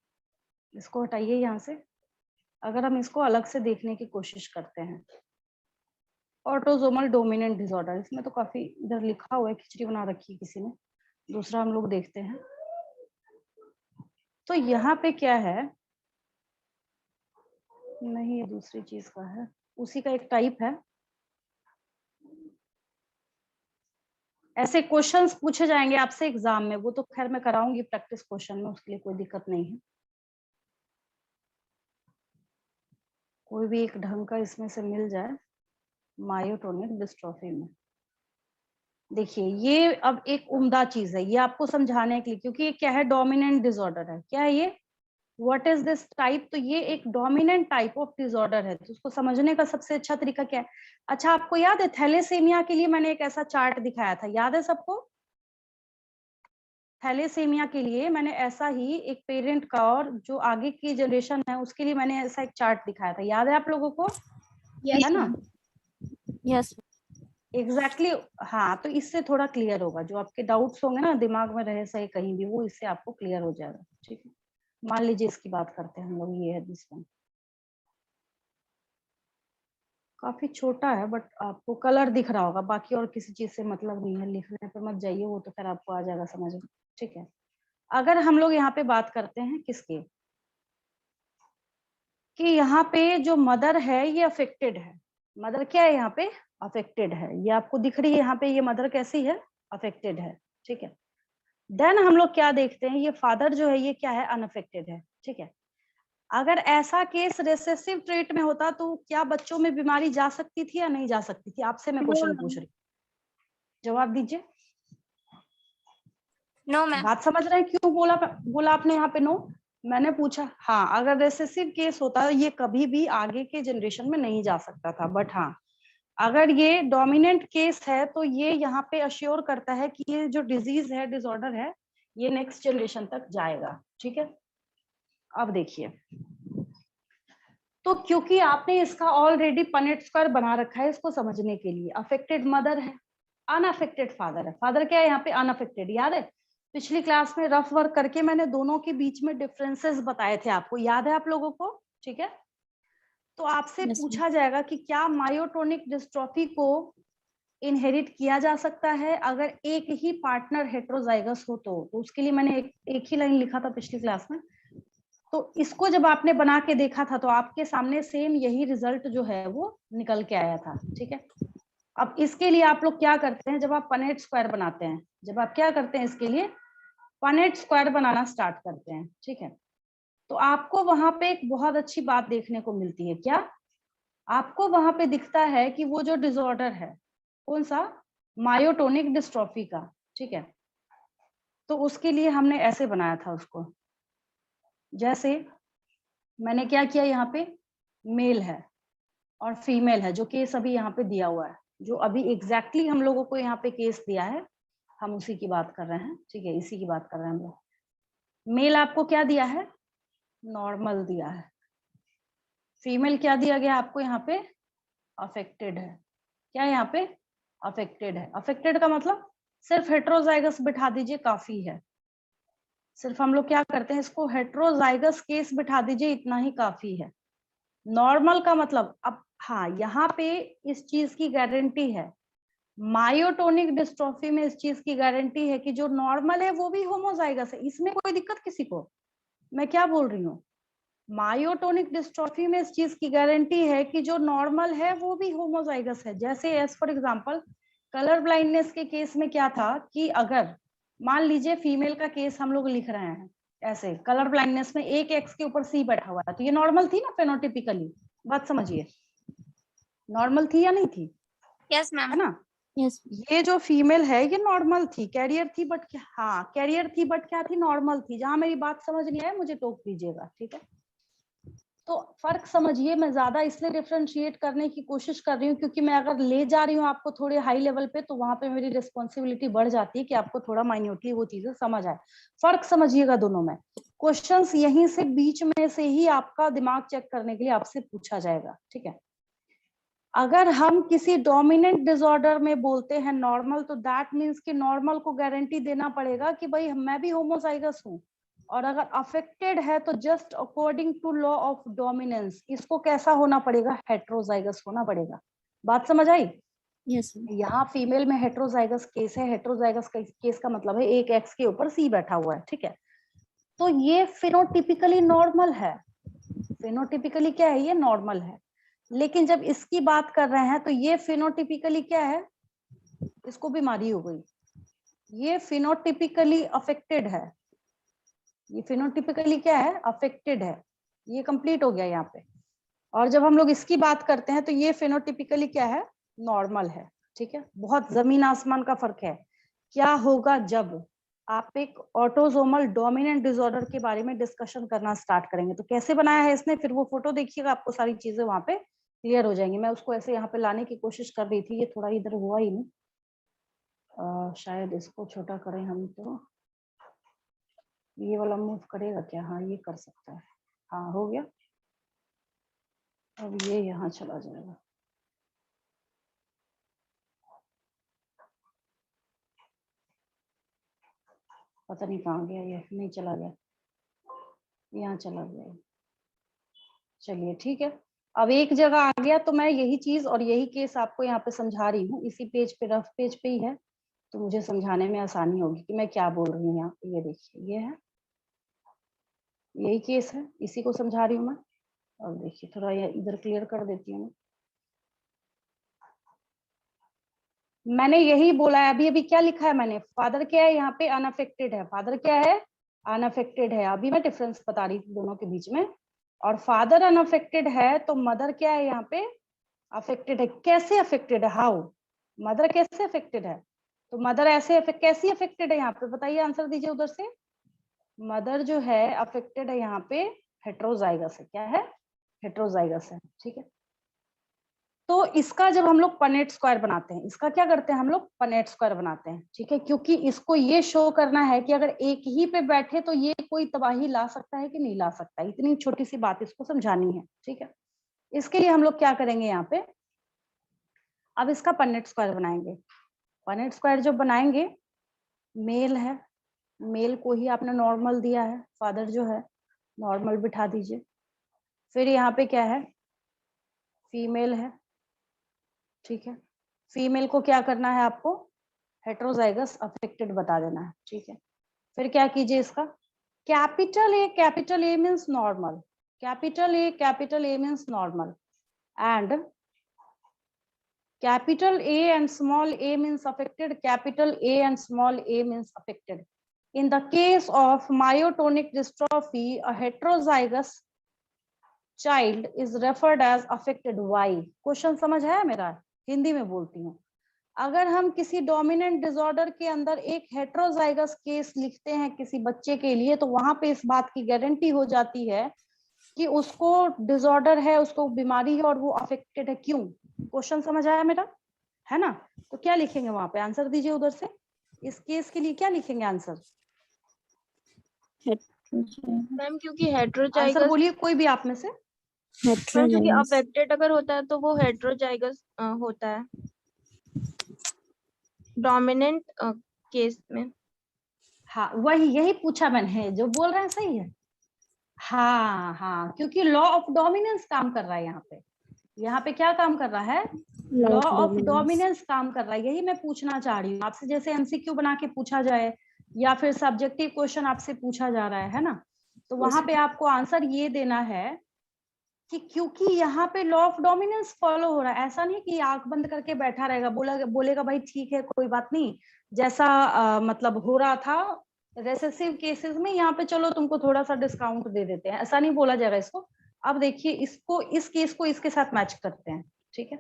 इसको हटाइए यहाँ से। अगर हम इसको अलग से देखने की कोशिश करते हैं, ऑटोसोमल डोमिनेंट डिसऑर्डर, इसमें तो काफी इधर लिखा हुआ है, खिचड़ी बना रखी है किसी ने। दूसरा हम लोग देखते हैं। तो यहाँ पे क्या है, नहीं ये दूसरी चीज का है, उसी का एक टाइप है। ऐसे क्वेश्चंस पूछे जाएंगे आपसे एग्जाम में, वो तो खैर मैं कराऊंगी प्रैक्टिस क्वेश्चन में, उसके लिए कोई दिक्कत नहीं है। कोई भी एक ढंग का इसमें से मिल जाए मायोटोनिक डिस्ट्रोफी में। देखिए ये अब एक उम्दा चीज है ये आपको समझाने के लिए, क्योंकि ये क्या है, डोमिनेंट डिसऑर्डर है। क्या है ये, व्हाट इज दिस टाइप? तो ये एक डोमिनेंट टाइप ऑफ डिसऑर्डर है। तो उसको समझने का सबसे अच्छा तरीका क्या है? अच्छा, आपको याद है थैलेसीमिया के लिए मैंने एक ऐसा चार्ट दिखाया था, याद है सबको? थैलेसीमिया के लिए मैंने ऐसा ही एक पेरेंट का और जो आगे की जनरेशन है उसके लिए मैंने ऐसा एक चार्ट दिखाया था, याद है आप लोगों को? यस है ना? यस एग्जैक्टली हाँ, तो इससे थोड़ा क्लियर होगा। जो आपके डाउट्स होंगे ना दिमाग में रहे सही कहीं भी, वो इससे आपको क्लियर हो जाएगा। ठीक है, मान लीजिए इसकी बात करते हैं हम लोग, ये है दिस वन। काफी छोटा है बट आपको कलर दिख रहा होगा, बाकी और किसी चीज से मतलब नहीं है, लिखने पर मत जाइए, वो तो फिर आपको आ जाएगा समझ में। ठीक है, अगर हम लोग यहाँ पे बात करते हैं किसके, कि यहाँ पे जो मदर है ये अफेक्टेड है। मदर क्या है यहाँ पे, अफेक्टेड है। ये आपको दिख रही है यहाँ पे, ये मदर कैसी है, अफेक्टेड है। ठीक है, देन हम लोग क्या देखते हैं, ये फादर जो है ये क्या है, अनअफेक्टेड है। ठीक है, अगर ऐसा केस रिसेसिव ट्रेट में होता तो क्या बच्चों में बीमारी जा सकती थी या नहीं जा सकती थी? आपसे मैं क्वेश्चन पूछ रही हूँ, जवाब दीजिए। No ma'am. बात समझ रहे हैं क्यों बोला आपने यहाँ पे नो? मैंने पूछा हाँ, अगर रिसेसिव केस होता ये कभी भी आगे के जनरेशन में नहीं जा सकता था, बट हाँ अगर ये डोमिनेंट केस है तो ये यहाँ पे अश्योर करता है कि ये जो डिजीज है, डिसऑर्डर है, ये नेक्स्ट जनरेशन तक जाएगा। ठीक है, अब देखिए, तो क्योंकि आपने इसका ऑलरेडी पनेट स्क्वायर बना रखा है इसको समझने के लिए, अफेक्टेड मदर है, अनअफेक्टेड फादर है। फादर क्या है यहाँ पे, अनअफेक्टेड। याद है पिछली क्लास में रफ वर्क करके मैंने दोनों के बीच में डिफरेंसेस बताए थे आपको, याद है आप लोगों को? ठीक है, तो आपसे Yes, पूछा जाएगा कि क्या मायोटोनिक डिस्ट्रोफी को इनहेरिट किया जा सकता है अगर एक ही पार्टनर हेट्रोजाइगस हो तो उसके लिए मैंने एक ही लाइन लिखा था पिछली क्लास में। तो इसको जब आपने बना के देखा था तो आपके सामने सेम यही रिजल्ट जो है वो निकल के आया था। ठीक है, अब इसके लिए आप लोग क्या करते हैं, जब आप पनेट स्क्वायर बनाते हैं, जब आप क्या करते हैं इसके लिए पनेट स्क्वायर बनाना स्टार्ट करते हैं, ठीक है, तो आपको वहां पे एक बहुत अच्छी बात देखने को मिलती है। क्या आपको वहां पे दिखता है कि वो जो डिसऑर्डर है कौन सा, मायोटोनिक डिस्ट्रोफी का। ठीक है, तो उसके लिए हमने ऐसे बनाया था उसको, जैसे मैंने क्या किया, यहाँ पे मेल है और फीमेल है, जो केस अभी यहाँ पे दिया हुआ है, जो अभी एग्जैक्टली हम लोगों को यहाँ पे केस दिया है, हम उसी की बात कर रहे हैं। ठीक है, इसी की बात कर रहे हैं हम लोग। मेल आपको क्या दिया है, नॉर्मल दिया है। फीमेल क्या दिया गया आपको यहाँ पे, अफेक्टेड है। क्या यहाँ पे, अफेक्टेड है। अफेक्टेड का मतलब सिर्फ हेट्रोजाइगस बिठा दीजिए काफी है, सिर्फ हम लोग क्या करते हैं इसको हेट्रोजाइगस केस बिठा दीजिए, इतना ही काफी है। नॉर्मल का मतलब, अब हाँ यहाँ पे इस चीज की गारंटी है, मायोटोनिक डिस्ट्रोफी में इस चीज की गारंटी है कि जो नॉर्मल है वो भी होमोजाइगस है। इसमें कोई दिक्कत किसी को? मैं क्या बोल रही हूँ, मायोटोनिक डिस्ट्रोफी में इस चीज की गारंटी है कि जो नॉर्मल है वो भी होमोजाइगस है। जैसे as for example colour blindness के केस में क्या था कि अगर मान लीजिए फीमेल का केस हम लोग लिख रहे हैं ऐसे, कलर ब्लाइंडनेस में एक एक्स के ऊपर सी बैठा हुआ है, तो ये नॉर्मल थी ना फेनोटिपिकली? बात समझिए, नॉर्मल थी या नहीं थी? Yes ma'am. है ना? yes, ये जो फीमेल है ये नॉर्मल थी, कैरियर थी, बट क्या, हाँ कैरियर थी बट क्या थी, नॉर्मल थी। जहां मेरी बात समझ नहीं आए मुझे टोक दीजिएगा, ठीक है? तो फर्क समझिए। मैं ज्यादा इसलिए डिफरेंशिएट करने की कोशिश कर रही हूँ क्योंकि मैं अगर ले जा रही हूँ आपको थोड़े हाई लेवल पे, तो वहां पे मेरी रिस्पॉन्सिबिलिटी बढ़ जाती है कि आपको थोड़ा माइन्यूटली वो चीजें समझ आए। फर्क समझिएगा दोनों में। क्वेश्चंस यहीं से बीच में से ही आपका दिमाग चेक करने के लिए आपसे पूछा जाएगा, ठीक है। अगर हम किसी डोमिनेंट डिसऑर्डर में बोलते हैं नॉर्मल, तो दैट मीन्स कि नॉर्मल को गारंटी देना पड़ेगा कि भाई मैं भी होमोजाइगस हूँ। और अगर अफेक्टेड है तो just according to law of dominance इसको कैसा होना पड़ेगा, हेट्रोजाइगस होना पड़ेगा। बात समझ आई? Yes, sir. यहाँ फीमेल में हेट्रोजाइगस केस है। हेट्रोजाइगस केस का मतलब है एक एक्स के ऊपर सी बैठा हुआ है, ठीक है। तो ये फिनोटिपिकली नॉर्मल है। फिनोटिपिकली क्या है, ये नॉर्मल है। लेकिन जब इसकी बात कर रहे हैं तो ये फिनोटिपिकली क्या है, इसको बीमारी हो गई। ये फिनोटिपिकली अफेक्टेड है। ये फिनोटिपिकली क्या है, अफेक्टेड है। ये कंप्लीट हो गया यहाँ पे। और जब हम लोग इसकी बात करते हैं तो ये फिनोटिपिकली क्या है, नॉर्मल है, ठीक है। बहुत जमीन आसमान का फर्क है। क्या होगा जब आप एक ऑटोसोमल डोमिनेंट डिसऑर्डर के बारे में डिस्कशन करना स्टार्ट करेंगे। तो कैसे बनाया है इसने, फिर वो फोटो देखिएगा, आपको सारी चीजें वहां पे क्लियर हो जाएंगी। मैं उसको ऐसे यहाँ पे लाने की कोशिश कर रही थी, ये थोड़ा इधर हुआ ही नहीं। शायद इसको छोटा करें हम, तो ये वाला मूव करेगा क्या? हाँ ये कर सकता है। हाँ हो गया। अब ये यहाँ चला जाएगा। पता नहीं कहाँ गया, ये नहीं चला गया, यहाँ चला गया। चलिए ठीक है। अब एक जगह आ गया तो मैं यही चीज और यही केस आपको यहाँ पे समझा रही हूँ। इसी पेज पे, रफ पेज पे ही है, तो मुझे समझाने में आसानी होगी कि मैं क्या बोल रही हूँ यहाँ पे। ये देखिए, ये है, यही केस है, इसी को समझा रही हूँ मैं। और देखिए थोड़ा ये इधर क्लियर कर देती हूँ। मैंने यही बोला है। अभी अभी क्या लिखा है मैंने, फादर क्या है यहाँ पे, अनअफेक्टेड है। फादर क्या है, अनअफेक्टेड है। अभी मैं डिफरेंस बता रही थी दोनों के बीच में। और फादर अनअफेक्टेड है तो मदर क्या है यहाँ पे, अफेक्टेड है। कैसे अफेक्टेड है, हाउ, मदर कैसे अफेक्टेड है? तो मदर ऐसे कैसी अफेक्टेड है यहाँ पे, बताइए, आंसर दीजिए उधर से। मदर जो है अफेक्टेड है यहाँ पे, हेट्रोजाइगस है। क्या है, हेट्रोजाइगस है, ठीक है। तो इसका जब हम लोग पनेट स्क्वायर बनाते हैं, इसका क्या करते हैं हम लोग, पनेट स्क्वायर बनाते हैं, ठीक है। क्योंकि इसको ये शो करना है कि अगर एक ही पे बैठे तो ये कोई तबाही ला सकता है कि नहीं ला सकता। इतनी छोटी सी बात इसको समझानी है, ठीक है। इसके लिए हम लोग क्या करेंगे यहाँ पे, अब इसका पनेट स्क्वायर बनाएंगे। पनेट स्क्वायर जो बनाएंगे, मेल है, मेल को ही आपने नॉर्मल दिया है, फादर जो है नॉर्मल बिठा दीजिए। फिर यहाँ पे क्या है, फीमेल है, ठीक है। फीमेल को क्या करना है आपको, हेट्रोजाइगस अफेक्टेड बता देना है, ठीक है। फिर क्या कीजिए, इसका capital A means normal, capital A means normal, and capital A and small a means affected, capital A and small a means affected. In the case of myotonic dystrophy, a heterozygous child is referred as affected. Why? Question समझ है मेरा, हिंदी में बोलती हूँ। अगर हम किसी डोमिनेंट डिसऑर्डर के अंदर एक हेट्रोजाइगस केस लिखते हैं किसी बच्चे के लिए, तो वहां पे इस बात की गारंटी हो जाती है कि उसको डिसऑर्डर है, उसको बीमारी है और वो अफेक्टेड है। क्यों? क्वेश्चन समझ आया मेरा, है ना? तो क्या लिखेंगे वहां पे, आंसर दीजिए उधर से। इस केस के लिए क्या लिखेंगे आंसर? मैम क्योंकि आंसर हेट्रोजाइगस, बोलिए कोई भी आप में से। मैम क्योंकि Heterozygous. अफेक्टेड अगर होता है तो वो हेट्रोजाइगस होता है डोमिनेंट केस में। हाँ वही, यही पूछा मैंने, जो बोल रहे हैं सही है। हाँ हाँ, क्योंकि लॉ ऑफ डोमिनेंस काम कर रहा है यहाँ पे। यहाँ पे क्या काम कर रहा है, लॉ ऑफ डोमिनेंस काम कर रहा है। यही मैं पूछना चाह रही हूँ आपसे, जैसे एमसीक्यू बना के पूछा जाए या फिर सब्जेक्टिव क्वेश्चन आपसे पूछा जा रहा है ना, तो वहां पे आपको आंसर ये देना है कि क्योंकि यहाँ पे लॉ ऑफ डोमिनेंस फॉलो हो रहा है। ऐसा नहीं कि आंख बंद करके बैठा रहेगा, बोलेगा भाई ठीक है कोई बात नहीं, जैसा मतलब हो रहा था रेसेसिव केसेस में, यहाँ पे चलो तुमको थोड़ा सा डिस्काउंट दे देते हैं, ऐसा नहीं बोला जाएगा इसको। अब देखिए इसको, इस केस को इसके साथ मैच करते हैं, ठीक है।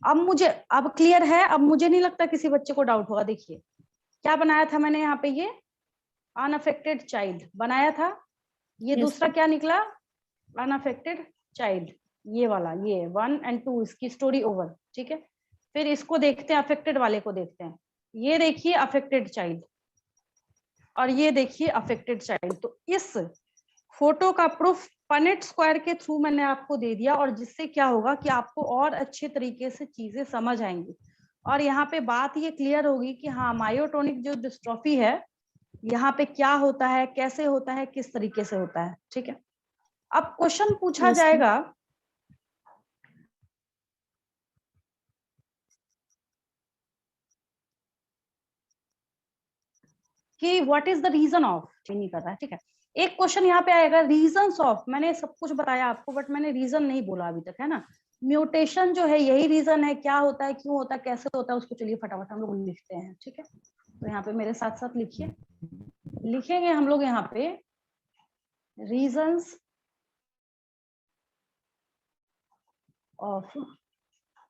अब क्लियर है। अब मुझे नहीं लगता किसी बच्चे को डाउट होगा। देखिए क्या बनाया था मैंने यहाँ पे, ये अनअफेक्टेड चाइल्ड बनाया था, ये Yes, दूसरा क्या निकला, अनअफेक्टेड चाइल्ड, ये वाला, ये 1 and 2 इसकी स्टोरी ओवर, ठीक है। फिर इसको देखते हैं, अफेक्टेड वाले को देखते हैं। ये देखिए अफेक्टेड चाइल्ड और ये देखिए अफेक्टेड चाइल्ड। तो इस फोटो का प्रूफ पनेट स्क्वायर के थ्रू मैंने आपको दे दिया, और जिससे क्या होगा कि आपको और अच्छे तरीके से चीजें समझ आएंगी और यहाँ पे बात ये क्लियर होगी कि हाँ मायोटोनिक जो डिस्ट्रॉफी है यहाँ पे क्या होता है, कैसे होता है, किस तरीके से होता है, ठीक है। अब क्वेश्चन पूछा Yes, ma'am. जाएगा कि what is the reason of, नहीं कर रहा है, ठीक है। एक क्वेश्चन यहाँ पे आएगा रीजंस ऑफ, मैंने सब कुछ बताया आपको बट मैंने रीजन नहीं बोला अभी तक, है ना। म्यूटेशन जो है यही रीजन है, क्या होता है, क्यों होता है, कैसे होता है, उसको चलिए फटाफट हम लोग लिखते हैं, ठीक है। तो यहाँ पे मेरे साथ साथ लिखिए, लिखेंगे हम लोग यहाँ पे reasons of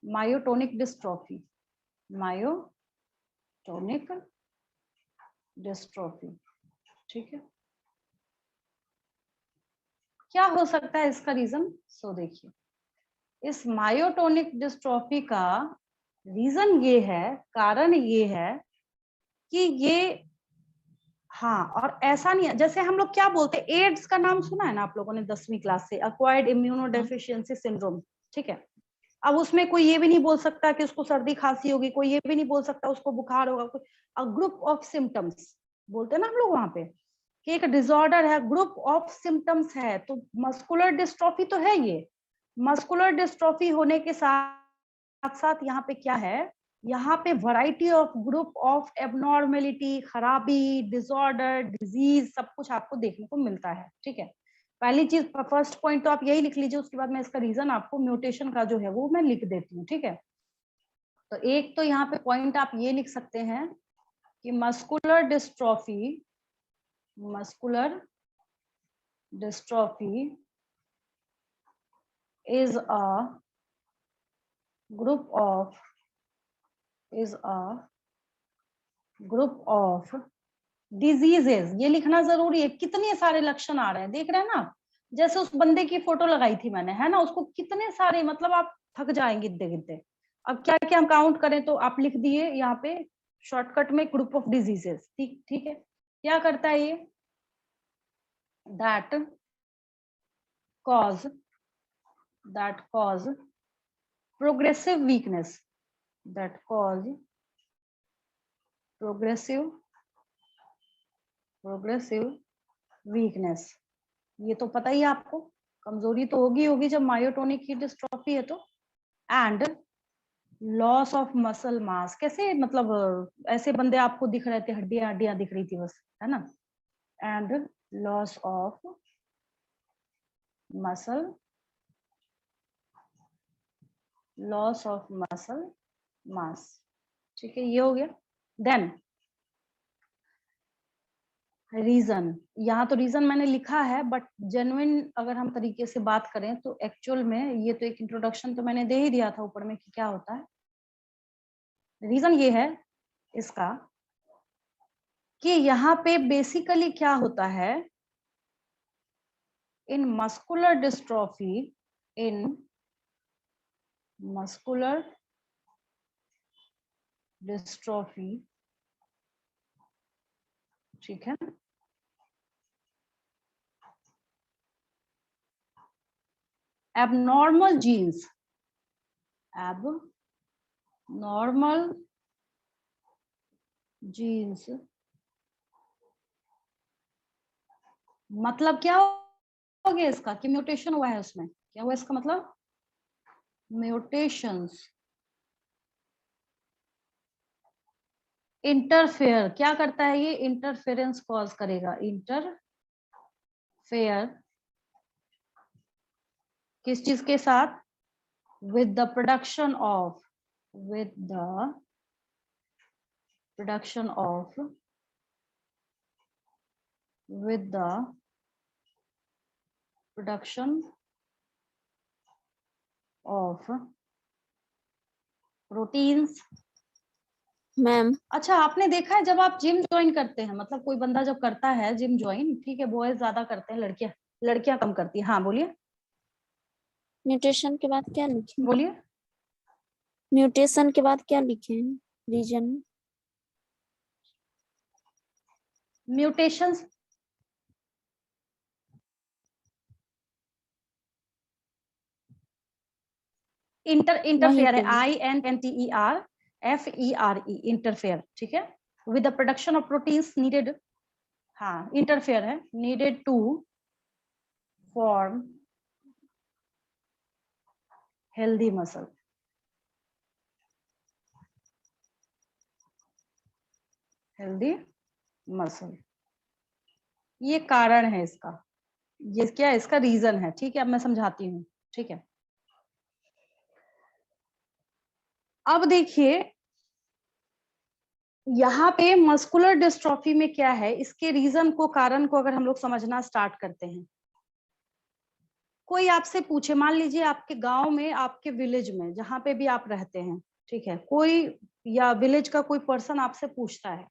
myotonic dystrophy, myotonic dystrophy, ठीक है। क्या हो सकता है इसका रीजन? सो देखिए, इस मायोटोनिक डिस्ट्रॉफी का रीजन ये है, कारण ये है कि ये, हाँ, और ऐसा नहीं है जैसे हम लोग क्या बोलते हैं, एड्स का नाम सुना है ना आप लोगों ने 10वीं क्लास से, एक्वायर्ड इम्यूनोडेफिशिएंसी सिंड्रोम, ठीक है। अब उसमें कोई ये भी नहीं बोल सकता कि उसको सर्दी खांसी होगी, कोई ये भी नहीं बोल सकता उसको बुखार होगा, कोई अ ग्रुप ऑफ सिम्टम्स बोलते हैं ना हम लोग वहां पे कि एक डिसऑर्डर है, ग्रुप ऑफ सिम्टम्स है। तो मस्कुलर डिस्ट्रॉफी तो है ये, मस्कुलर डिस्ट्रॉफी होने के साथ साथ यहाँ पे क्या है, यहाँ पे variety of group of abnormality, खराबी, डिसऑर्डर, डिजीज, सब कुछ आपको देखने को मिलता है, ठीक है। पहली चीज, फर्स्ट पॉइंट तो आप यही लिख लीजिए, उसके बाद मैं इसका रीजन आपको म्यूटेशन का जो है वो मैं लिख देती हूँ, ठीक है। तो एक तो यहाँ पे पॉइंट आप ये लिख सकते हैं कि muscular dystrophy is a group of diseases, ये लिखना जरूरी है। कितने सारे लक्षण आ रहे हैं देख रहे हैं ना आप, जैसे उस बंदे की फोटो लगाई थी मैंने, है ना, उसको कितने सारे, मतलब आप थक जाएंगे गिनते गिनते। अब क्या क्या हम काउंट करें, तो आप लिख दिए यहाँ पे शॉर्टकट में ग्रुप ऑफ डिजीजेस, ठीक ठीक है। क्या करता है ये, that cause progressive weakness, progressive weakness, ये तो पता ही है आपको, कमजोरी तो होगी जब मायोटोनिक की डिस्ट्रॉफी है तो। And loss of muscle mass, कैसे, मतलब ऐसे बंदे आपको दिख रहे थे, हड्डियां हड्डियां दिख रही थी बस, है ना। And loss of muscle mass, ठीक है, ये हो गया। देन रीजन, यहाँ तो रीजन मैंने लिखा है बट जेन्युइन अगर हम तरीके से बात करें तो एक्चुअल में ये तो एक इंट्रोडक्शन तो मैंने दे ही दिया था ऊपर में कि क्या होता है। रीजन ये है इसका कि यहाँ पे बेसिकली क्या होता है, इन मस्कुलर डिस्ट्रॉफी, ठीक है, abnormal genes मतलब क्या हो गया इसका कि म्यूटेशन हुआ है उसमें, क्या हुआ इसका मतलब, म्यूटेशंस इंटरफेयर, क्या करता है ये, इंटरफेरेंस कॉज करेगा, इंटरफेयर किस चीज के साथ, with the production of proteins. Ma'am. अच्छा, आपने देखा है जब आप जिम ज्वाइन करते हैं, मतलब कोई बंदा जब करता है जिम ज्वाइन, ठीक है, बॉयज ज्यादा करते हैं, लड़कियां कम करती है। हाँ बोलिए। म्यूटेशन के बाद क्या लिखे? बोलिए। म्यूटेशन के बाद क्या लिखे हैं रीजन? म्यूटेशंस इंटरफेयर है, INTERFERE, इंटरफेयर, ठीक है, with the production of proteins needed, हाँ इंटरफेयर है, needed to form healthy muscle. Healthy muscle, ये कारण है इसका, ये क्या इसका रीजन है, ठीक है। अब मैं समझाती हूँ, ठीक है। अब देखिए यहाँ पे मस्कुलर डिस्ट्रॉफी में क्या है, इसके रीजन को, कारण को अगर हम लोग समझना स्टार्ट करते हैं। कोई आपसे पूछे, मान लीजिए आपके गांव में, आपके विलेज में, जहां पे भी आप रहते हैं, ठीक है, कोई या विलेज का कोई पर्सन आपसे पूछता है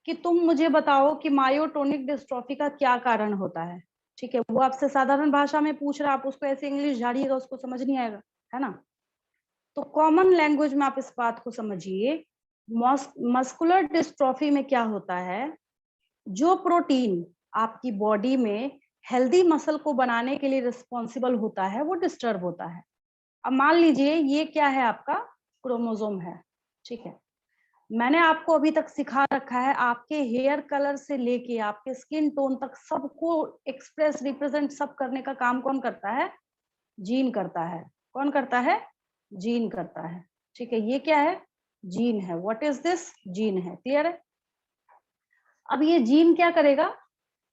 कि तुम मुझे बताओ कि मायोटोनिक डिस्ट्रॉफी का क्या कारण होता है, ठीक है। वो आपसे साधारण भाषा में पूछ रहा है, आप उसको ऐसे इंग्लिश झाड़िएगा, उसको समझ नहीं आएगा, है ना। तो कॉमन लैंग्वेज में आप इस बात को समझिए, मस्कुलर डिस्ट्रॉफी में क्या होता है, जो प्रोटीन आपकी बॉडी में हेल्दी मसल को बनाने के लिए रिस्पॉन्सिबल होता है, वो डिस्टर्ब होता है। अब मान लीजिए ये क्या है, आपका क्रोमोसोम है, ठीक है। मैंने आपको अभी तक सिखा रखा है, आपके हेयर कलर से लेके आपके स्किन टोन तक सबको एक्सप्रेस, रिप्रेजेंट सब करने का काम कौन करता है? जीन करता है। कौन करता है? जीन करता है, ठीक है। ये क्या है? जीन है। What is this? जीन है। क्लियर है? अब ये जीन क्या करेगा?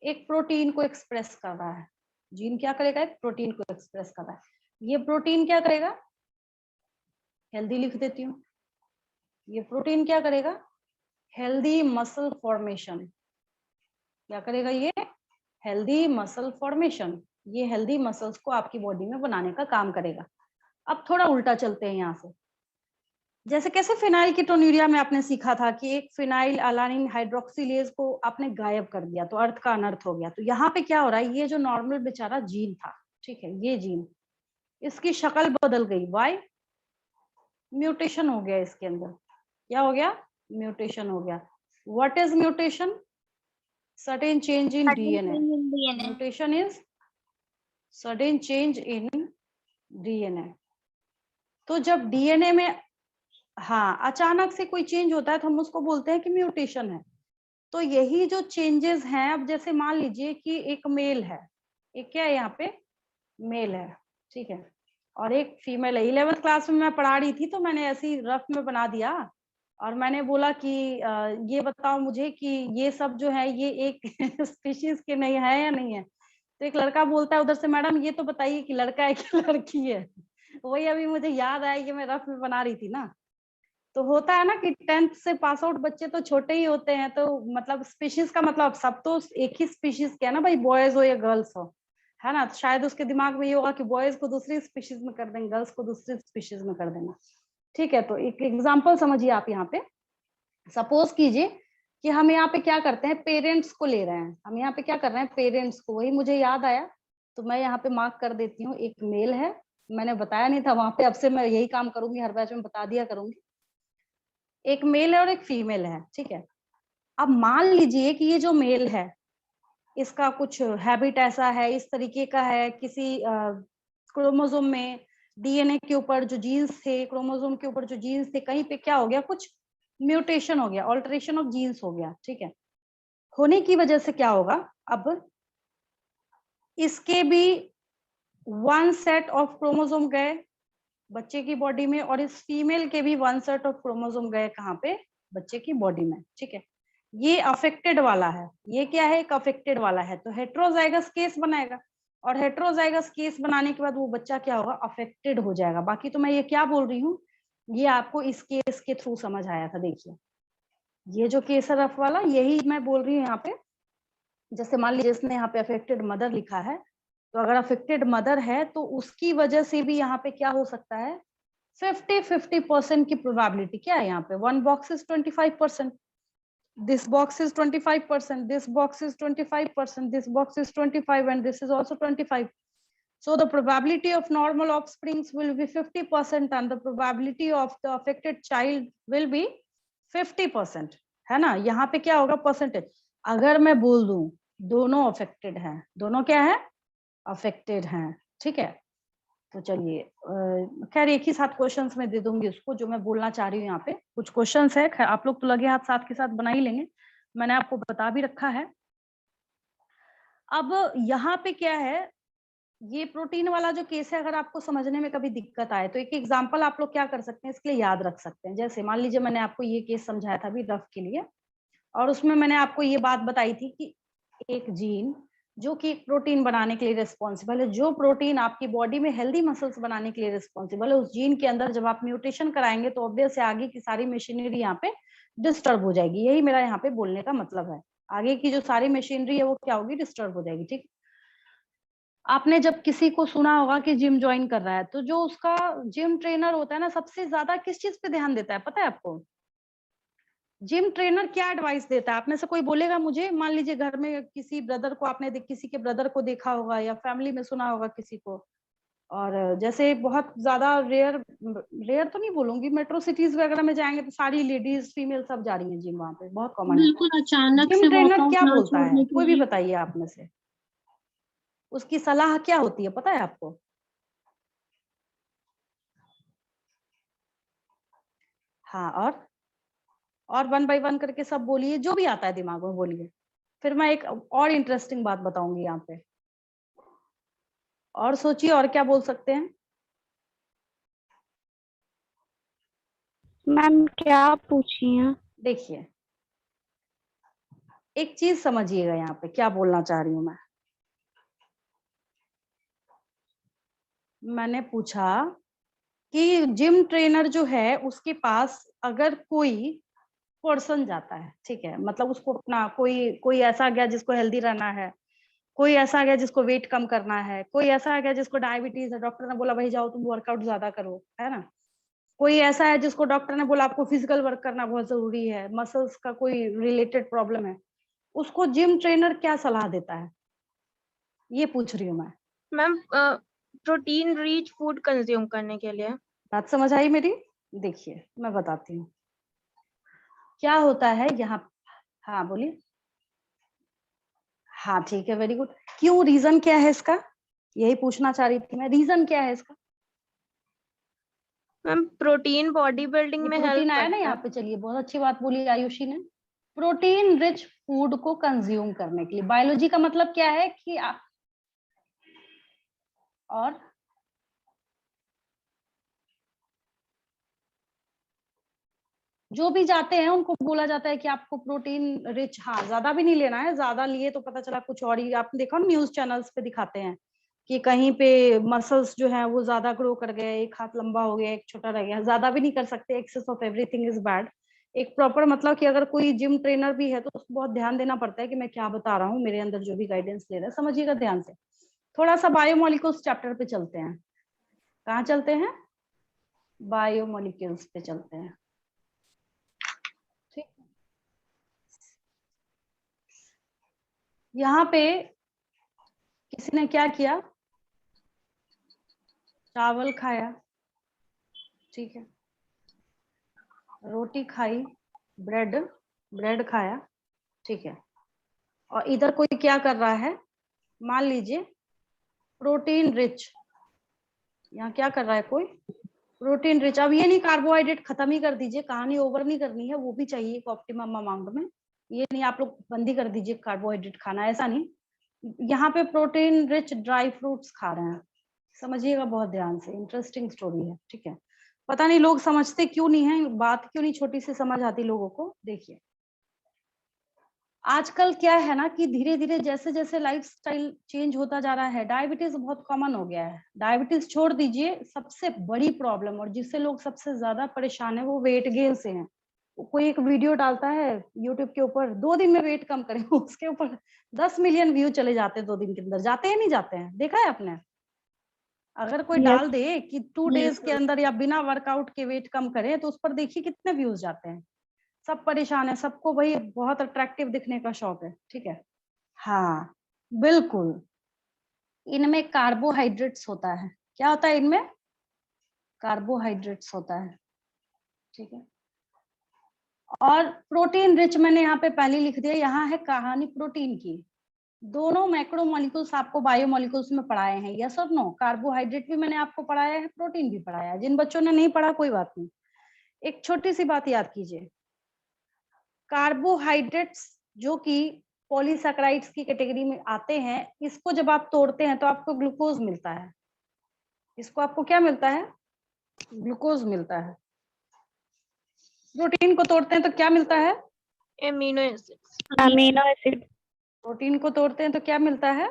एक प्रोटीन को एक्सप्रेस कर रहा है। जीन क्या करेगा? एक प्रोटीन को एक्सप्रेस कर रहा है। ये प्रोटीन क्या करेगा? हेल्दी लिख देती हूँ। ये प्रोटीन क्या करेगा? Healthy muscle formation. क्या करेगा ये? Healthy muscle formation. ये हेल्दी मसल्स को आपकी बॉडी में बनाने का काम करेगा। अब थोड़ा उल्टा चलते हैं यहाँ से। जैसे कैसे फिनाइल कीटोन्यूरिया में आपने सीखा था कि एक फिनाइल अलानिन हाइड्रोक्सिलेज को आपने गायब कर दिया तो अर्थ का अनर्थ हो गया। तो यहाँ पे क्या हो रहा है, ये जो नॉर्मल बेचारा जीन था, ठीक है, ये जीन, इसकी शक्ल बदल गई। वाई? म्यूटेशन हो गया इसके अंदर। क्या हो गया? म्यूटेशन हो गया। What is mutation? Certain change in DNA. Mutation is sudden change in DNA. तो जब डीएनए में हाँ अचानक से कोई चेंज होता है तो हम उसको बोलते हैं कि म्यूटेशन है। तो यही जो चेंजेस हैं, अब जैसे मान लीजिए कि एक मेल है, एक क्या है यहाँ पे? मेल है, ठीक है, और एक फीमेल है। 11th क्लास में मैं पढ़ा रही थी तो मैंने ऐसी रफ में बना दिया और मैंने बोला कि ये बताओ मुझे कि ये सब जो है ये एक स्पीशीज के नहीं है या नहीं है। तो एक लड़का बोलता है उधर से, मैडम ये तो बताइए कि लड़का है कि लड़की है। वही अभी मुझे याद आया कि मैं रफ में बना रही थी ना। तो होता है ना कि 10th से पास आउट बच्चे तो छोटे ही होते हैं, तो मतलब स्पीशीज का मतलब सब तो एक ही स्पीशीज के है ना भाई, बॉयज हो या गर्ल्स हो, है ना। तो शायद उसके दिमाग में ये होगा कि बॉयज को दूसरी स्पीशीज में कर देंगे, गर्ल्स को दूसरी स्पीशीज में कर देंगे, ठीक है। तो एक एग्जाम्पल समझिए आप यहाँ पे। सपोज कीजिए कि हम यहाँ पे क्या करते हैं, पेरेंट्स को ले रहे हैं। हम यहाँ पे क्या कर रहे हैं? पेरेंट्स को। वही मुझे याद आया तो मैं यहाँ पे मार्क कर देती हूँ। एक मेल है, मैंने बताया नहीं था वहां पे, अब से मैं यही काम करूंगी, हर बैच में बता दिया करूंगी। एक मेल है और एक फीमेल है, ठीक है। अब मान लीजिए कि ये जो मेल है इसका कुछ हैबिट ऐसा है, इस तरीके का है, किसी क्रोमोसोम में डीएनए के ऊपर जो जीन्स थे, क्रोमोसोम के ऊपर जो जीन्स थे, कहीं पे क्या हो गया, कुछ म्यूटेशन हो गया, ऑल्टरेशन ऑफ जीन्स हो गया, ठीक है। होने की वजह से क्या होगा, अब इसके भी 1 सेट ऑफ क्रोमोसोम गए बच्चे की बॉडी में, और इस फीमेल के भी 1 सेट ऑफ क्रोमोसोम गए कहाँ पे? बच्चे की बॉडी में, ठीक है। ये अफेक्टेड वाला है, ये क्या है? एक अफेक्टेड वाला है, तो हेट्रोजाइगस केस बनाएगा, और हेट्रोजाइगस केस बनाने के बाद वो बच्चा क्या होगा? अफेक्टेड हो जाएगा। बाकी तो मैं ये क्या बोल रही हूँ, ये आपको इस केस के थ्रू समझ आया था। देखिए ये जो केस है रफ वाला, यही मैं बोल रही हूँ यहाँ पे। जैसे मान लीजिए इसने यहाँ पे अफेक्टेड मदर लिखा है, तो अगर अफेक्टेड मदर है तो उसकी वजह से भी यहाँ पे क्या हो सकता है? 50-50% की प्रोबेबिलिटी क्या है यहाँ पे? 1 box is 25%, this box is 25%, this box is 25%, this box is 25 and this is also 25। So the probability of normal offsprings will be 50% and the probability of the affected child will be 50%, है ना। यहाँ पे क्या होगा परसेंटेज। अगर मैं बोल दूं दोनों अफेक्टेड हैं, दोनों क्या है अफेक्टेड हैं, ठीक है। तो चलिए खैर एक ही साथ क्वेश्चंस में दे दूंगी उसको जो मैं बोलना चाह रही हूँ। यहाँ पे कुछ क्वेश्चंस है, खैर आप लोग तो लगे हाथ साथ के साथ बना ही लेंगे, मैंने आपको बता भी रखा है। अब यहाँ पे क्या है, ये प्रोटीन वाला जो केस है, अगर आपको समझने में कभी दिक्कत आए तो एक एग्जांपल आप लोग क्या कर सकते हैं, इसके लिए याद रख सकते हैं। जैसे मान लीजिए मैंने आपको ये केस समझाया था अभी रफ के लिए, और उसमें मैंने आपको ये बात बताई थी कि एक जीन जो कि एक प्रोटीन बनाने के लिए रिस्पॉन्सिबल है, जो प्रोटीन आपकी बॉडी में हेल्दी मसल्स बनाने के लिए रिस्पॉन्सिबल है, उस जीन के अंदर जब आप म्यूटेशन कराएंगे तो ऑब्वियस है आगे की सारी मशीनरी यहाँ पे डिस्टर्ब हो जाएगी। यही मेरा यहाँ पे बोलने का मतलब है, आगे की जो सारी मशीनरी है वो क्या होगी, डिस्टर्ब हो जाएगी। ठीक, आपने जब किसी को सुना होगा कि जिम ज्वाइन कर रहा है, तो जो उसका जिम ट्रेनर होता है ना, सबसे ज्यादा किस चीज पे ध्यान देता है पता है आपको? जिम ट्रेनर क्या एडवाइस देता है? आप में से कोई बोलेगा मुझे? मान लीजिए घर में किसी ब्रदर को आपने किसी के ब्रदर को देखा होगा या फैमिली में सुना होगा किसी को, और जैसे बहुत ज्यादा रेयर रेयर तो नहीं बोलूंगी, मेट्रो सिटीज वगैरह में जाएंगे तो सारी लेडीज फीमेल सब जा रही हैं जिम, वहां पे बहुत कॉमन है। बिल्कुल अचानक जिम से ट्रेनर वर्कआउट क्या ना बोलता है, छोड़ने के कोई भी लिए। बताइए आप में से, उसकी सलाह क्या होती है पता है आपको? हाँ, और वन बाय वन करके सब बोलिए, जो भी आता है दिमाग में बोलिए, फिर मैं एक और इंटरेस्टिंग बात बताऊंगी यहाँ पे, और सोचिए और क्या बोल सकते हैं। मैम क्या पूछी हैं? देखिए एक चीज समझिएगा यहाँ पे क्या बोलना चाह रही हूँ मैं। मैंने पूछा कि जिम ट्रेनर जो है उसके पास अगर कोई पर्सन जाता है, ठीक है, मतलब उसको अपना कोई कोई ऐसा गया जिसको हेल्दी रहना है, कोई ऐसा गया जिसको वेट कम करना है, कोई ऐसा गया जिसको डायबिटीज है, डॉक्टर ने बोला भाई जाओ तुम वर्कआउट ज्यादा करो, है ना। कोई ऐसा है जिसको डॉक्टर ने बोला आपको फिजिकल वर्क करना बहुत जरूरी है, मसल्स का कोई रिलेटेड प्रॉब्लम है, उसको जिम ट्रेनर क्या सलाह देता है, ये पूछ रही हूँ मैं। Ma'am protein rich food consume करने के लिए। बात समझ आई मेरी? देखिए मैं बताती हूँ क्या होता है यहाँ। हाँ बोलिए। हाँ ठीक है, वेरी गुड। क्यों, रीजन क्या है इसका, यही पूछना चाह रही थी मैं, रीजन क्या है इसका? मैम प्रोटीन बॉडी बिल्डिंग ये में हेल्प प्रोटीन आया ना करता यहाँ है। पे, चलिए बहुत अच्छी बात बोली आयुषी ने। प्रोटीन रिच फूड को कंज्यूम करने के लिए, बायोलॉजी का मतलब क्या है कि और जो भी जाते हैं उनको बोला जाता है कि आपको प्रोटीन रिच, हाँ ज्यादा भी नहीं लेना है, ज्यादा लिए तो पता चला कुछ और ही। आपने देखा न्यूज चैनल्स पे दिखाते हैं कि कहीं पे मसल्स जो है वो ज्यादा ग्रो कर गए, एक हाथ लंबा हो गया एक छोटा रह गया। ज्यादा भी नहीं कर सकते, excess of everything is bad. एक प्रॉपर मतलब कि अगर कोई जिम ट्रेनर भी है तो उसको बहुत ध्यान देना पड़ता है कि मैं क्या बता रहा हूँ, मेरे अंदर जो भी गाइडेंस ले रहा है, समझिएगा ध्यान से। थोड़ा सा बायोमोलिक्यूल्स चैप्टर पे चलते हैं। कहाँ चलते हैं? बायोमोलिक्यूल्स पे चलते हैं, ठीक। यहाँ पे किसी ने क्या किया, चावल खाया, ठीक है, रोटी खाई, ब्रेड ब्रेड खाया, ठीक है, और इधर कोई क्या कर रहा है, मान लीजिए प्रोटीन रिच, यहाँ क्या कर रहा है कोई प्रोटीन रिच। अब ये नहीं कार्बोहाइड्रेट खत्म ही कर दीजिए, कहानी ओवर नहीं करनी है, वो भी चाहिए एक ऑप्टिमम अमाउंट में। ये नहीं आप लोग बंद ही कर दीजिए कार्बोहाइड्रेट खाना, ऐसा नहीं। यहाँ पे प्रोटीन रिच ड्राई फ्रूट्स खा रहे हैं, समझिएगा बहुत ध्यान से, इंटरेस्टिंग स्टोरी है, ठीक है। पता नहीं लोग समझते क्यों नहीं है, बात क्यों नहीं छोटी सी समझ आती लोगों को। देखिए आजकल क्या है ना कि धीरे धीरे जैसे जैसे लाइफस्टाइल चेंज होता जा रहा है, डायबिटीज बहुत कॉमन हो गया है। डायबिटीज छोड़ दीजिए, सबसे बड़ी प्रॉब्लम और जिससे लोग सबसे ज्यादा परेशान है वो वेट गेन से है। कोई एक वीडियो डालता है यूट्यूब के ऊपर, 2 दिन में वेट कम करें, उसके ऊपर 10 मिलियन व्यू चले जाते हैं 2 दिन के अंदर, जाते हैं नहीं जाते हैं, देखा है आपने? अगर कोई डाल दे कि 2 डेज के अंदर या बिना वर्कआउट के वेट कम करे तो उस पर देखिए कितने व्यूज जाते हैं। सब परेशान है, सबको वही बहुत अट्रैक्टिव दिखने का शौक है, ठीक है। हाँ बिल्कुल, इनमें कार्बोहाइड्रेट्स होता है। क्या होता है इनमें? कार्बोहाइड्रेट्स होता है, ठीक है। और प्रोटीन रिच मैंने यहाँ पे पहले लिख दिया, यहाँ है कहानी प्रोटीन की। दोनों मैक्रोमोलिक्यूल्स आपको बायोमोलिक्यूल्स में पढ़ाए हैं, यस और नो? कार्बोहाइड्रेट भी मैंने आपको पढ़ाया है, प्रोटीन भी पढ़ाया है। जिन बच्चों ने नहीं पढ़ा कोई बात नहीं, एक छोटी सी बात याद कीजिए, कार्बोहाइड्रेट्स जो कि पॉलीसैकेराइड्स की कैटेगरी में आते हैं, इसको जब आप तोड़ते हैं तो आपको ग्लूकोज मिलता है। इसको आपको क्या मिलता है? ग्लूकोज मिलता है। प्रोटीन को तोड़ते हैं तो क्या मिलता है? Amino acids. Amino acid. Protein को तोड़ते हैं तो क्या मिलता है?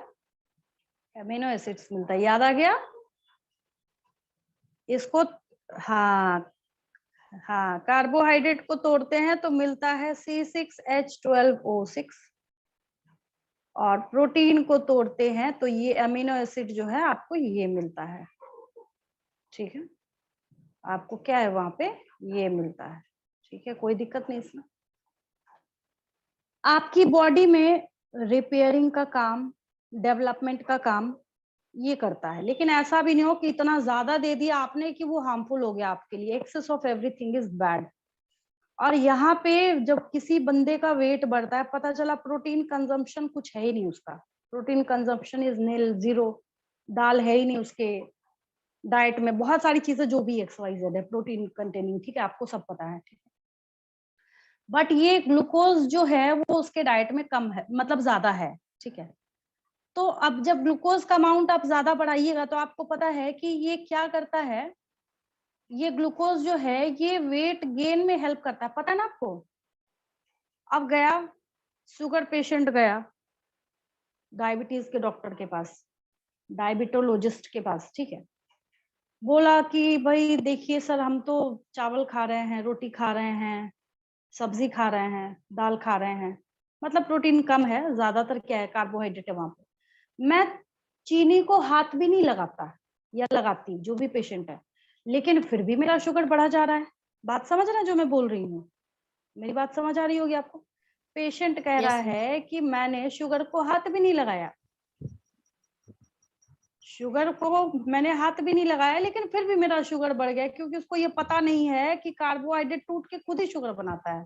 एमिनो एसिड्स मिलता है। याद आ गया इसको? हाँ हाँ, कार्बोहाइड्रेट को तोड़ते हैं तो मिलता है C6H12O6, और प्रोटीन को तोड़ते हैं तो ये अमीनो एसिड जो है आपको ये मिलता है, ठीक है। आपको क्या है वहां पे? ये मिलता है, ठीक है, कोई दिक्कत नहीं इसमें। आपकी बॉडी में रिपेयरिंग का काम, डेवलपमेंट का काम ये करता है, लेकिन ऐसा भी नहीं हो कि इतना ज्यादा दे दिया आपने कि वो हार्मफुल हो गया आपके लिए। Excess of everything is bad. और यहाँ पे जब किसी बंदे का वेट बढ़ता है, पता चला प्रोटीन कंजम्पशन कुछ है ही नहीं उसका, protein consumption is nil, zero, दाल है ही नहीं उसके डाइट में, बहुत सारी चीजें जो भी XYZ है प्रोटीन कंटेनिंग, ठीक है, आपको सब पता है, ठीक है। बट ये ग्लूकोज जो है वो उसके डाइट में कम है, मतलब ज्यादा है, ठीक है। तो अब जब ग्लूकोज का अमाउंट आप ज्यादा बढ़ाइएगा तो आपको पता है कि ये क्या करता है, ये ग्लूकोज जो है ये वेट गेन में हेल्प करता है, पता है ना आपको? अब गया शुगर पेशेंट, गया डायबिटीज के डॉक्टर के पास, डायबिटोलॉजिस्ट के पास, ठीक है, बोला कि भाई देखिए सर, हम तो चावल खा रहे हैं, रोटी खा रहे हैं, सब्जी खा रहे हैं, दाल खा रहे हैं, मतलब प्रोटीन कम है, ज्यादातर क्या है कार्बोहाइड्रेट है वहां पे। मैं चीनी को हाथ भी नहीं लगाता या लगाती, जो भी पेशेंट है, लेकिन फिर भी मेरा शुगर बढ़ा जा रहा है। बात समझ रहे हैं जो मैं बोल रही हूँ? मेरी बात समझ आ रही होगी आपको? पेशेंट कह रहा है कि मैंने शुगर को हाथ भी नहीं लगाया, शुगर को मैंने हाथ भी नहीं लगाया, लेकिन फिर भी मेरा शुगर बढ़ गया, क्योंकि उसको ये पता नहीं है कि कार्बोहाइड्रेट टूट के खुद ही शुगर बनाता है।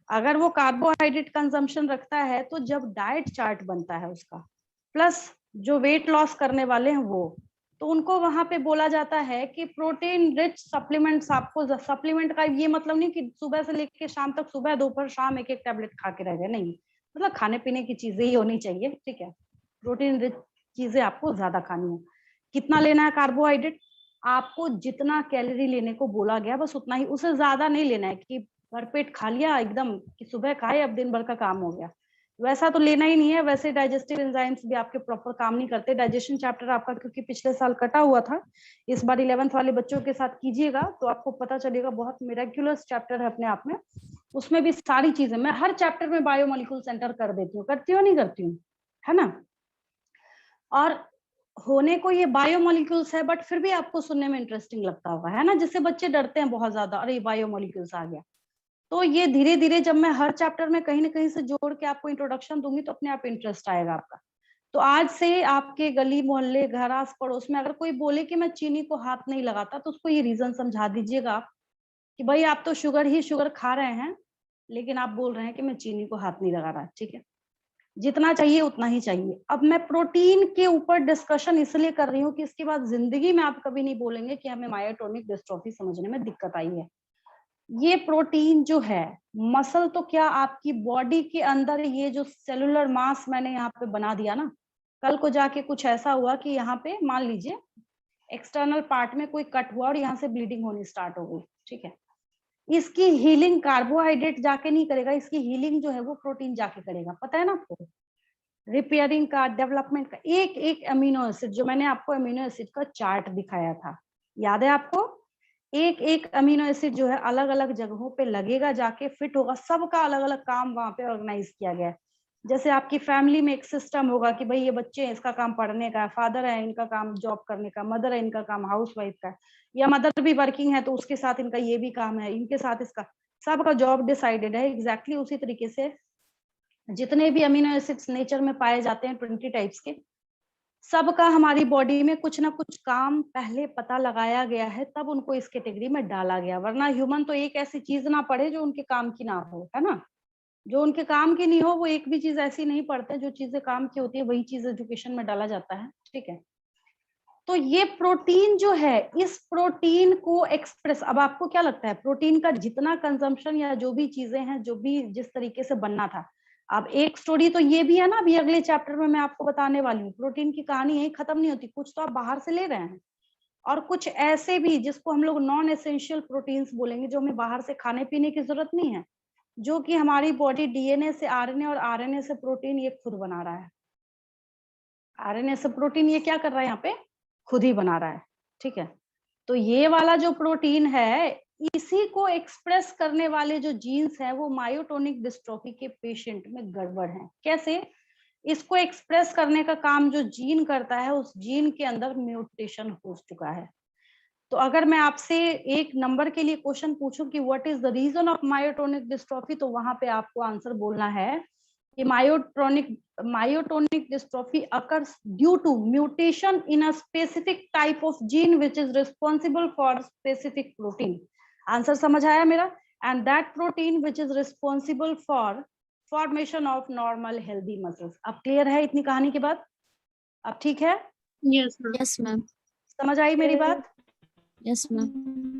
अगर वो कार्बोहाइड्रेट कंजम्पशन रखता है तो जब डाइट चार्ट बनता है उसका, प्लस जो वेट लॉस करने वाले हैं वो, तो उनको वहां पे बोला जाता है कि प्रोटीन रिच सप्लीमेंट्स आपको, सप्लीमेंट का ये मतलब नहीं कि सुबह से लेकर शाम तक, सुबह दोपहर शाम एक एक टैबलेट खा के रह गए, नहीं, मतलब खाने पीने की चीजें ही होनी चाहिए, ठीक है। प्रोटीन रिच चीजें आपको ज्यादा खानी है। कितना लेना है कार्बोहाइड्रेट? आपको जितना कैलोरी लेने को बोला गया बस उतना ही, उससे ज्यादा नहीं लेना है कि भरपेट खा लिया एकदम कि सुबह खाए अब दिन भर का काम हो गया, वैसा तो लेना ही नहीं है। वैसे डाइजेस्टिव एंजाइम्स भी आपके प्रॉपर काम नहीं करते। डाइजेशन चैप्टर आपका क्योंकि पिछले साल कटा हुआ था, इस बार 11th वाले बच्चों के साथ कीजिएगा तो आपको पता चलेगा, बहुत मिरेक्युलस चैप्टर है अपने आप में, उसमें भी सारी चीजें, मैं हर चैप्टर में बायोमोलिक्यूल सेंटर कर देती हूँ, करती हूँ नहीं करती हूँ, है ना। और होने को ये बायोमोलिक्यूल्स है, बट फिर भी आपको सुनने में इंटरेस्टिंग लगता होगा, है ना, जिससे बच्चे डरते हैं बहुत ज्यादा, अरे बायोमोलिक्यूल्स आ गया। तो ये धीरे धीरे जब मैं हर चैप्टर में कहीं ना कहीं से जोड़ के आपको इंट्रोडक्शन दूंगी तो अपने आप इंटरेस्ट आएगा आपका। तो आज से आपके गली मोहल्ले घर आस पड़ोस में अगर कोई बोले कि मैं चीनी को हाथ नहीं लगाता, तो उसको ये रीजन समझा दीजिएगा कि भाई आप तो शुगर ही शुगर खा रहे हैं, लेकिन आप बोल रहे हैं कि मैं चीनी को हाथ नहीं लगा रहा, ठीक है, जितना चाहिए उतना ही चाहिए। अब मैं प्रोटीन के ऊपर डिस्कशन इसलिए कर रही हूँ कि इसके बाद जिंदगी में आप कभी नहीं बोलेंगे कि हमें मायोटोनिक डिस्ट्रोफी समझने में दिक्कत आई है। ये प्रोटीन जो है, मसल तो क्या, आपकी बॉडी के अंदर ये जो सेलुलर मास मैंने यहाँ पे बना दिया ना, कल को जाके कुछ ऐसा हुआ कि यहाँ पे मान लीजिए एक्सटर्नल पार्ट में कोई कट हुआ और यहाँ से ब्लीडिंग होनी स्टार्ट हो गई, ठीक है, इसकी हीलिंग कार्बोहाइड्रेट जाके नहीं करेगा, इसकी हीलिंग जो है वो प्रोटीन जाके करेगा, पता है ना आपको। रिपेयरिंग का, डेवलपमेंट का, एक एक अमीनो एसिड, जो मैंने आपको अमीनो एसिड का चार्ट दिखाया था, याद है आपको? एक एक अमीनो एसिड जो है अलग अलग जगहों पे लगेगा, जाके फिट होगा, सबका अलग अलग काम वहां पे ऑर्गेनाइज किया गया है। जैसे आपकी फैमिली में एक सिस्टम होगा कि भाई ये बच्चे हैं, इसका काम पढ़ने का है, फादर है इनका काम जॉब करने का, मदर है इनका काम हाउसवाइफ का है, या मदर भी वर्किंग है तो उसके साथ इनका ये भी काम है, इनके साथ इसका, सबका जॉब डिसाइडेड है। एग्जैक्टली उसी तरीके से जितने भी अमीनो एसिड्स नेचर में पाए जाते हैं 20 टाइप्स के, सबका हमारी बॉडी में कुछ ना कुछ काम पहले पता लगाया गया है, तब उनको इस कैटेगरी में डाला गया, वरना ह्यूमन तो एक ऐसी चीज ना पढ़े जो उनके काम की ना हो, है ना। जो उनके काम की नहीं हो वो एक भी चीज ऐसी नहीं पढ़ते, जो चीजें काम की होती है वही चीज एजुकेशन में डाला जाता है, ठीक है। तो ये प्रोटीन जो है, इस प्रोटीन को एक्सप्रेस, अब आपको क्या लगता है प्रोटीन का जितना कंजम्पशन या जो भी चीजें हैं, जो भी जिस तरीके से बनना था, अब एक स्टोरी तो ये भी है ना, अभी अगले चैप्टर में मैं आपको बताने वाली हूँ, प्रोटीन की कहानी यही खत्म नहीं होती, कुछ तो आप बाहर से ले रहे हैं और कुछ ऐसे भी जिसको हम लोग नॉन एसेंशियल प्रोटीन्स बोलेंगे, जो हमें बाहर से खाने पीने की जरूरत नहीं है, जो कि हमारी बॉडी डीएनए से आरएनए और आरएनए से प्रोटीन ये खुद बना रहा है। आरएनए से प्रोटीन ये क्या कर रहा है, यहाँ पे खुद ही बना रहा है, ठीक है। तो ये वाला जो प्रोटीन है, इसी को एक्सप्रेस करने वाले जो जीन्स हैं वो मायोटोनिक डिस्ट्रोफी के पेशेंट में गड़बड़ हैं। कैसे? इसको एक्सप्रेस करने का काम जो जीन करता है, उस जीन के अंदर म्यूटेशन हो चुका है। तो अगर मैं आपसे एक नंबर के लिए क्वेश्चन पूछूं कि what is the reason of myotonic dystrophy, तो वहां पे आपको आंसर बोलना है कि myotonic dystrophy occurs due to mutation in a specific type of gene which is responsible for specific protein. Answer समझ आया मेरा? And that protein which is responsible for formation of normal healthy muscles. अब क्लियर है इतनी कहानी के बाद? अब ठीक है? Yes ma'am. Yes ma'am. समझ आई मेरी बात? Yes ma'am.